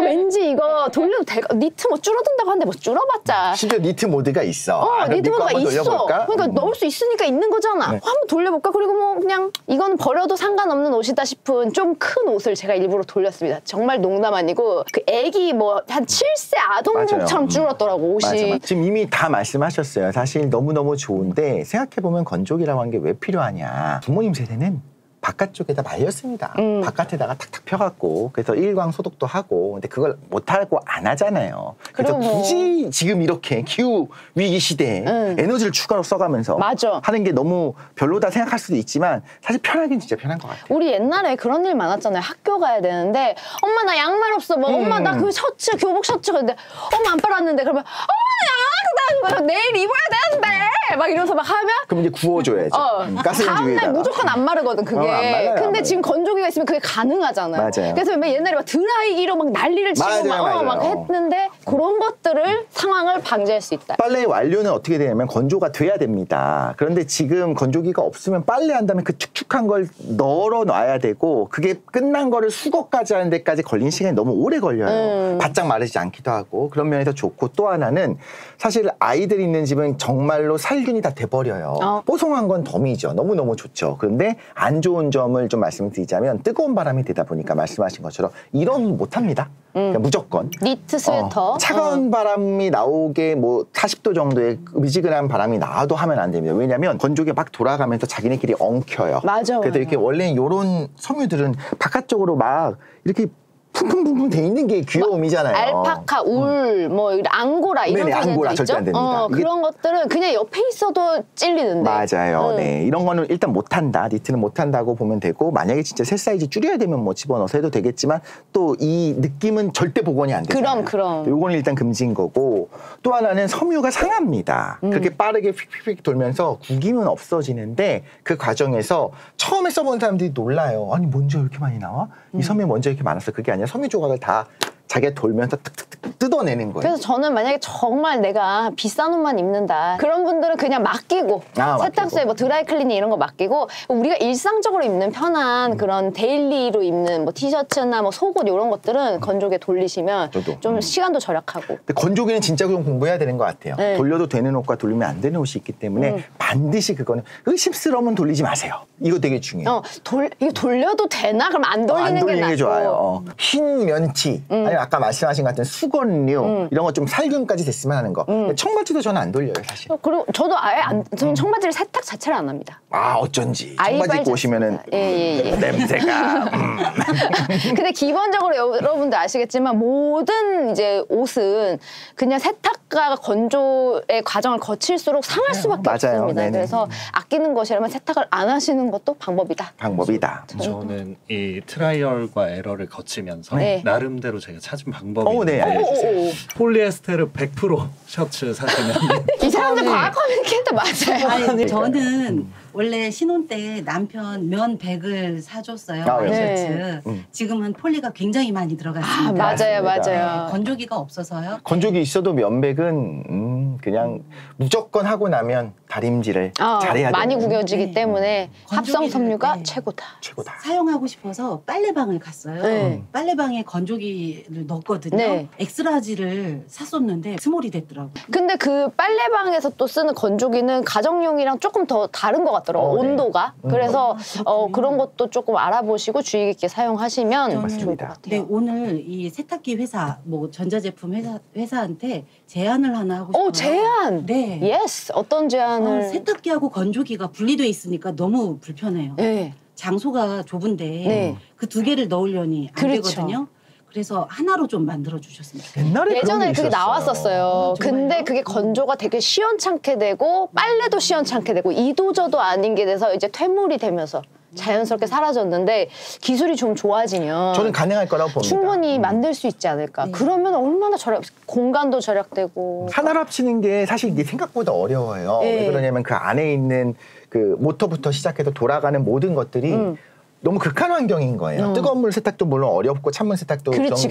왠지 이거 돌려도 니트 뭐 줄어든다고 하는데 뭐 줄어봤자 심지어 니트 모드가 있어. 니트 모드가 한번 있어. 돌려볼까? 그러니까 넣을 수 있으니까 있는 거잖아. 네. 한번 돌려볼까? 그리고 뭐 그냥 이건 버려도 상관없는 옷이다 싶은 좀 큰 옷을 제가 일부러 돌렸습니다. 정말 농담 아니고 그 애기 뭐 한 7세 아동복처럼 줄었더라고 옷이. 맞아. 지금 이미 다 말씀하셨어요. 사실 너무너무 좋은데 생각해보면 건조기라고 하는 게 왜 필요하냐. 부모님 세대는 바깥쪽에다 말렸습니다. 바깥에다가 탁탁 펴갖고 그래서 일광 소독도 하고 근데 그걸 못하고 안 하잖아요. 그래서 그리고 굳이 지금 이렇게 기후 위기 시대에 에너지를 추가로 써가면서 맞아. 하는 게 너무 별로다 생각할 수도 있지만 사실 편하긴 진짜 편한 것 같아요. 우리 옛날에 그런 일 많았잖아요. 학교 가야 되는데 엄마 나 양말 없어. 뭐 엄마 나 그 셔츠 교복 셔츠 근데 엄마 안 빨았는데 그러면 나 내일 입어야 되는데 막 이러면서 막 하면 그럼 이제 구워줘야죠. 가스레인지 다음날 위에다가. 무조건 안 마르거든 그게. 안 말라요, 안 근데 말라요. 지금 건조기가 있으면 그게 가능하잖아요. 맞아요. 그래서 옛날에 막 드라이기로 막 난리를 치고 맞아요, 막 맞아요. 했는데 그런 것들을 상황을 방지할 수 있다. 빨래의 완료는 어떻게 되냐면 건조가 돼야 됩니다. 그런데 지금 건조기가 없으면 빨래한다면 그 축축한 걸 널어 놔야 되고 그게 끝난 거를 수거까지 하는 데까지 걸리는 시간이 너무 오래 걸려요. 바짝 마르지 않기도 하고 그런 면에서 좋고 또 하나는 사실 아이들 있는 집은 정말로 살균이 다 돼버려요. 뽀송한 건 덤이죠. 너무너무 좋죠. 그런데 안 좋은 점을 좀 말씀드리자면 뜨거운 바람이 되다 보니까 말씀하신 것처럼 이런 못합니다. 그러니까 무조건 니트 스웨터 차가운 바람이 나오게 뭐 40도 정도의 미지근한 바람이 나와도 하면 안 됩니다. 왜냐하면 건조기가 막 돌아가면서 자기네끼리 엉켜요. 맞아. 그래서 이렇게 원래 이런 섬유들은 바깥쪽으로 막 이렇게 쿵쿵쿵쿵 돼 있는 게 귀여움이잖아요. 알파카, 울, 뭐 앙고라 이런 네네, 앙고라 있죠? 절대 안 됩니다. 그런 것들은 그냥 옆에 있어도 찔리는데. 맞아요. 네, 이런 거는 일단 못한다. 니트는 못한다고 보면 되고 만약에 진짜 새 사이즈 줄여야 되면 뭐 집어넣어서 해도 되겠지만 또 이 느낌은 절대 복원이 안 되잖아요. 그럼. 요거는 일단 금지인 거고 또 하나는 섬유가 상합니다. 그렇게 빠르게 휙휙휙 돌면서 구기면 없어지는데 그 과정에서 처음에 써본 사람들이 놀라요. 아니 먼저 이렇게 많이 나와? 이 섬유 먼저 이렇게 많았어. 그게 아니라 섬유 조각을 다 자기가 돌면서 탁탁탁 뜯어내는 거예요. 그래서 저는 만약에 정말 내가 비싼 옷만 입는다 그런 분들은 그냥 맡기고 세탁소에 뭐 드라이클리닝 이런 거 맡기고 우리가 일상적으로 입는 편한 그런 데일리로 입는 뭐 티셔츠나 뭐 속옷 이런 것들은 건조기에 돌리시면 좀 시간도 절약하고. 근데 건조기는 진짜 좀 공부해야 되는 것 같아요. 네. 돌려도 되는 옷과 돌리면 안 되는 옷이 있기 때문에 반드시 그거는 의심스러우면 돌리지 마세요. 이거 되게 중요해요. 이거 돌려도 되나? 그럼 안 돌리는 안 돌리는 게 게 좋아요. 흰 면티 아니면 아까 말씀하신 것 같은 수건류 이런 거 좀 살균까지 됐으면 하는 거. 청바지도 저는 안 돌려요 사실. 그리고 저도 아예 저는 청바지를 세탁 자체를 안 합니다. 아 어쩐지 아이빨 청바지 입고 오시면은 예. 냄새가. 근데 기본적으로 여러분들 아시겠지만 모든 이제 옷은 그냥 세탁과 건조의 과정을 거칠수록 상할 수밖에 맞아요. 없습니다. 네네. 그래서 아끼는 것이라면 세탁을 안 하시는 것도 방법이다. 방법이다. 저는 이 트라이얼과 에러를 거치면서 네. 나름대로 제가 찾은 방법이 네, 있는데 폴리에스테르 100% 셔츠 사시면 이 사람들 과학 커뮤니케이터 맞아요. 아니, 저는 원래 신혼 때 남편 면 100을 사줬어요. 셔츠. 지금은 폴리가 굉장히 많이 들어갔습니다. 맞아요. 건조기가 없어서요. 건조기 있어도 면백은 그냥 무조건 하고 나면 다림질을 잘해야 돼요. 많이 구겨지기 네. 때문에 합성 섬유가 네. 최고다. 최고다. 사용하고 싶어서 빨래방을 갔어요. 네. 빨래방에 건조기를 넣었거든요. 네. 엑스라지를 샀었는데 스몰이 됐더라고요. 근데 그 빨래방에서 또 쓰는 건조기는 가정용이랑 조금 더 다른 것 같더라고요. 네. 온도가. 그래서 그런 것도 조금 알아보시고 주의 깊게 사이용하시면 좋을 것 맞습니다. 같아요. 네, 오늘 이 세탁기 회사, 뭐 전자제품 회사한테 제안을 하나 하고 싶어요. 제안! 네. 예스! 어떤 제안을? 세탁기하고 건조기가 분리돼 있으니까 너무 불편해요. 네. 장소가 좁은데 네. 그 두 개를 넣으려니 안 그렇죠. 되거든요. 그래서 하나로 좀 만들어 주셨으면 좋겠어요. 옛날에 예전에 그런 게 그게 있었어요. 나왔었어요. 근데 그게 건조가 되게 시원찮게 되고 빨래도 시원찮게 되고 이도저도 아닌 게 돼서 이제 퇴물이 되면서 자연스럽게 사라졌는데 기술이 좀 좋아지면 저는 가능할 거라고 봅니다. 충분히 만들 수 있지 않을까. 네. 그러면 얼마나 공간도 절약되고. 하나로 합치는 게 사실 이게 생각보다 어려워요. 네. 왜 그러냐면 그 안에 있는 그 모터부터 시작해서 돌아가는 모든 것들이 너무 극한 환경인 거예요. 뜨거운 물 세탁도 물론 어렵고 찬물 세탁도 그렇지.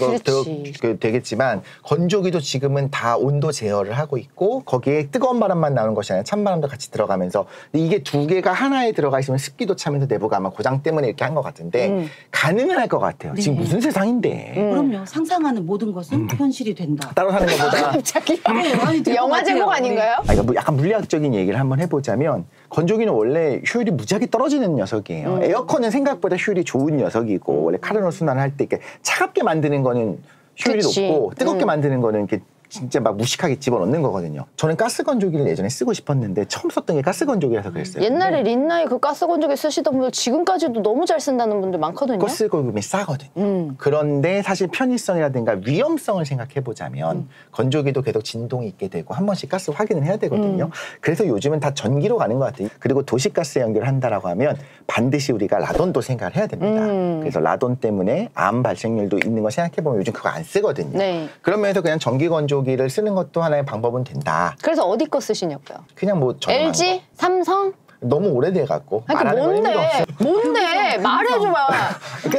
되겠지만 건조기도 지금은 다 온도 제어를 하고 있고 거기에 뜨거운 바람만 나오는 것이 아니라 찬바람도 같이 들어가면서 근데 이게 두 개가 하나에 들어가 있으면 습기도 차면서 내부가 아마 고장 때문에 이렇게 한 것 같은데 가능은 할 것 같아요. 네. 지금 무슨 세상인데. 그럼요. 상상하는 모든 것은 현실이 된다. 따로 사는 것보다 갑자기 아니, 될 영화 것 제목 같아요. 아닌가요? 그러니까 약간 물리학적인 얘기를 한번 해보자면 건조기는 원래 효율이 무지하게 떨어지는 녀석이에요. 에어컨은 생각보다 효율이 좋은 녀석이고 원래 카르노 순환을 할 때 이렇게 차갑게 만드는 거는 효율이 그치. 높고 뜨겁게 만드는 거는 이렇게 진짜 막 무식하게 집어넣는 거거든요. 저는 가스 건조기를 예전에 쓰고 싶었는데 처음 썼던 게 가스 건조기라서 그랬어요. 옛날에 린나이 그 가스 건조기 쓰시던 분들 지금까지도 너무 잘 쓴다는 분들 많거든요. 가스 건조기 싸거든요. 그런데 사실 편의성이라든가 위험성을 생각해보자면 건조기도 계속 진동이 있게 되고 한 번씩 가스 확인을 해야 되거든요. 그래서 요즘은 다 전기로 가는 것 같아요. 그리고 도시가스 연결한다라고 하면 반드시 우리가 라돈도 생각을 해야 됩니다. 그래서 라돈 때문에 암 발생률도 있는 거 생각해보면 요즘 그거 안 쓰거든요. 네. 그런 면에서 그냥 전기 건조기를 쓰는 것도 하나의 방법은 된다. 그래서 어디 거 쓰시냐고요? 그냥 뭐 저렴한 LG? 거. 삼성? 너무 오래돼갖고 아니, 그 말하는 건 의미가 없어요. 뭔데? 말해줘봐.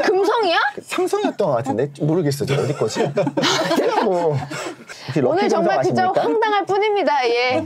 금성이야? 삼성이었던 것 같은데 모르겠어. 저 어디 거지? 그냥 뭐 오늘 정말 그저 황당할 뿐입니다. 예.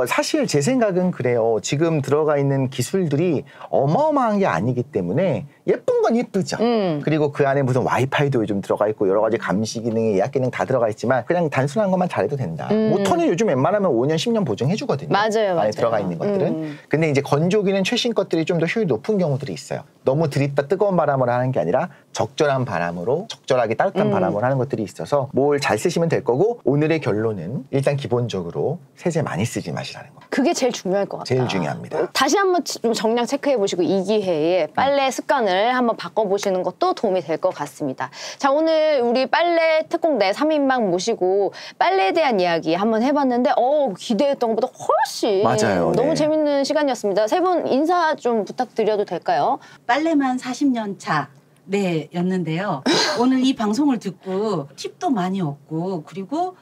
사실 제 생각은 그래요. 지금 들어가 있는 기술들이 어마어마한 게 아니기 때문에 예쁜 건 예쁘죠. 그리고 그 안에 무슨 와이파이도 좀 들어가 있고 여러 가지 감시 기능, 예약 기능 다 들어가 있지만 그냥 단순한 것만 잘해도 된다. 모터는 요즘 웬만하면 5년, 10년 보증해주거든요. 맞아요. 안에 들어가 있는 것들은. 근데 이제 건조기는 최신 것들이 좀 더 효율이 높은 경우들이 있어요. 너무 들이다 뜨거운 바람을 하는 게 아니라 적절한 바람으로 적절하게 따뜻한 바람을 하는 것들이 있어서 뭘 잘 쓰시면 될 거고 오늘의 결론은 일단 기본적으로 세제 많이 쓰지 마시라는 거. 그게 제일 중요할 것 같아요. 제일 중요합니다. 다시 한번 좀 정량 체크해 보시고 이 기회에 빨래 습관을 한번 바꿔보시는 것도 도움이 될 것 같습니다. 자, 오늘 우리 빨래 특공대 3인방 모시고 빨래에 대한 이야기 한번 해봤는데 기대했던 것보다 훨씬 맞아요. 너무 네. 재밌는 시간이었습니다. 세 분 인사 좀 부탁드려도 될까요? 빨래만 40년 차. 네, 였는데요. 오늘 이 방송을 듣고 팁도 많이 얻고 그리고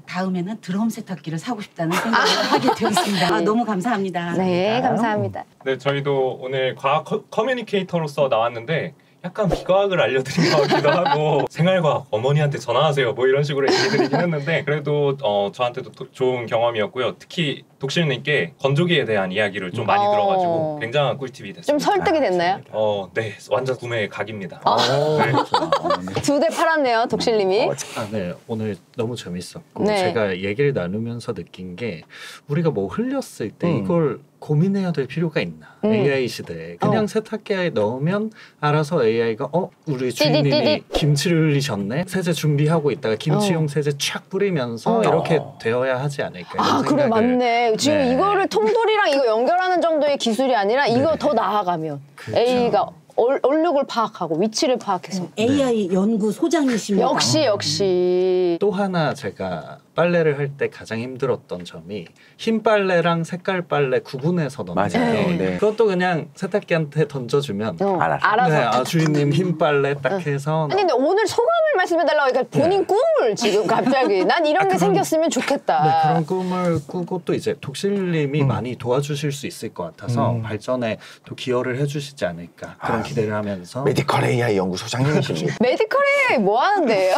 다음에는 드럼 세탁기를 사고 싶다는 생각을 하게 되었습니다. 너무 감사합니다. 네, 감사합니다. 네, 저희도 오늘 과학 커뮤니케이터로서 나왔는데 약간 비과학을 알려드린 것 같기도 하고 생활과학 어머니한테 전화하세요 뭐 이런 식으로 얘기드리긴 했는데 그래도 저한테도 좋은 경험이었고요. 특히 독실님께 건조기에 대한 이야기를 좀 많이 들어가지고 굉장한 꿀팁이 됐습니다. 좀 설득이 됐나요? 네, 완전 구매 각입니다. 네. 2대 팔았네요, 독실님이. 네, 오늘 너무 재밌었고 네. 제가 얘기를 나누면서 느낀 게 우리가 뭐 흘렸을 때 이걸 고민해야 될 필요가 있나. AI 시대에 그냥 세탁기에 넣으면 알아서 AI가 우리 주인님이 김치를 흘리셨네. 세제 준비하고 있다가 김치용 세제 촥 뿌리면서 이렇게 되어야 하지 않을까. 이런 그래 생각을. 맞네. 지금 네. 이거를 통돌이랑 이거 연결하는 정도의 기술이 아니라 이거 더 나아가면 그렇죠. AI가 얼룩을 파악하고 위치를 파악해서 AI 연구 소장이십니다. 역시 또 하나 제가 빨래를 할 때 가장 힘들었던 점이 흰 빨래랑 색깔 빨래 구분해서 넣는 게 맞아요. 네. 그것도 그냥 세탁기한테 던져주면 알아서 네, 주인님 흰 빨래 딱 해서 아니 근데 오늘 소감을 말씀해달라고 하니까 본인 꿈을 지금 갑자기 난 이런 게 생겼으면 좋겠다. 네, 그런 꿈을 꾸고 또 이제 독실님이 많이 도와주실 수 있을 것 같아서 발전에 또 기여를 해주시지 않을까 그런 기대를 하면서 메디컬 AI 연구소장님이십니다. 메디컬이 뭐 하는데요?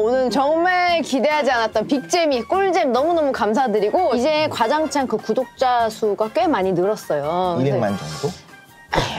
오늘 정말 기대하지 않았던 빅재미, 꿀잼 너무너무 감사드리고 이제 과장창 그 구독자 수가 꽤 많이 늘었어요. 200만 정도?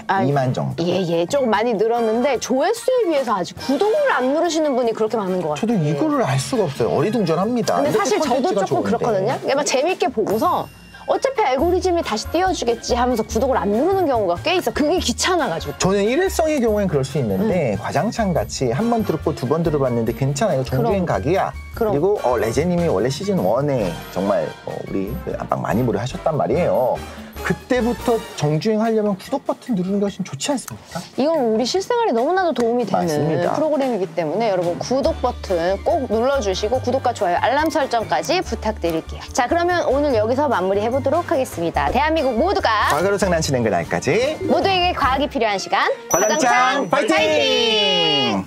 2만 정도. 예, 조금 많이 늘었는데 조회수에 비해서 아직 구독을 안 누르시는 분이 그렇게 많은 것 같아요. 저도 이거를 알 수가 없어요. 어리둥절합니다. 근데 사실 저도 콘텐츠가 조금 좋은데. 그렇거든요. 그러니까 재밌게 보고서 어차피 알고리즘이 다시 띄워주겠지 하면서 구독을 안 누르는 경우가 꽤 있어. 그게 귀찮아가지고. 저는 일회성의 경우엔 그럴 수 있는데 과장창 같이 한 번 들었고 두 번 들어봤는데 괜찮아요. 종주행 각이야. 그리고 레제님이 원래 시즌 1에 정말 우리 안방 많이 무료 하셨단 말이에요. 그때부터 정주행 하려면 구독 버튼 누르는 게 훨씬 좋지 않습니까? 이건 우리 실생활에 너무나도 도움이 되는 맞습니다. 프로그램이기 때문에 여러분 구독 버튼 꼭 눌러주시고 구독과 좋아요, 알람 설정까지 부탁드릴게요. 자, 그러면 오늘 여기서 마무리해보도록 하겠습니다. 대한민국 모두가 과거로 장난치는 그날까지 모두에게 과학이 필요한 시간 과장창 파이팅!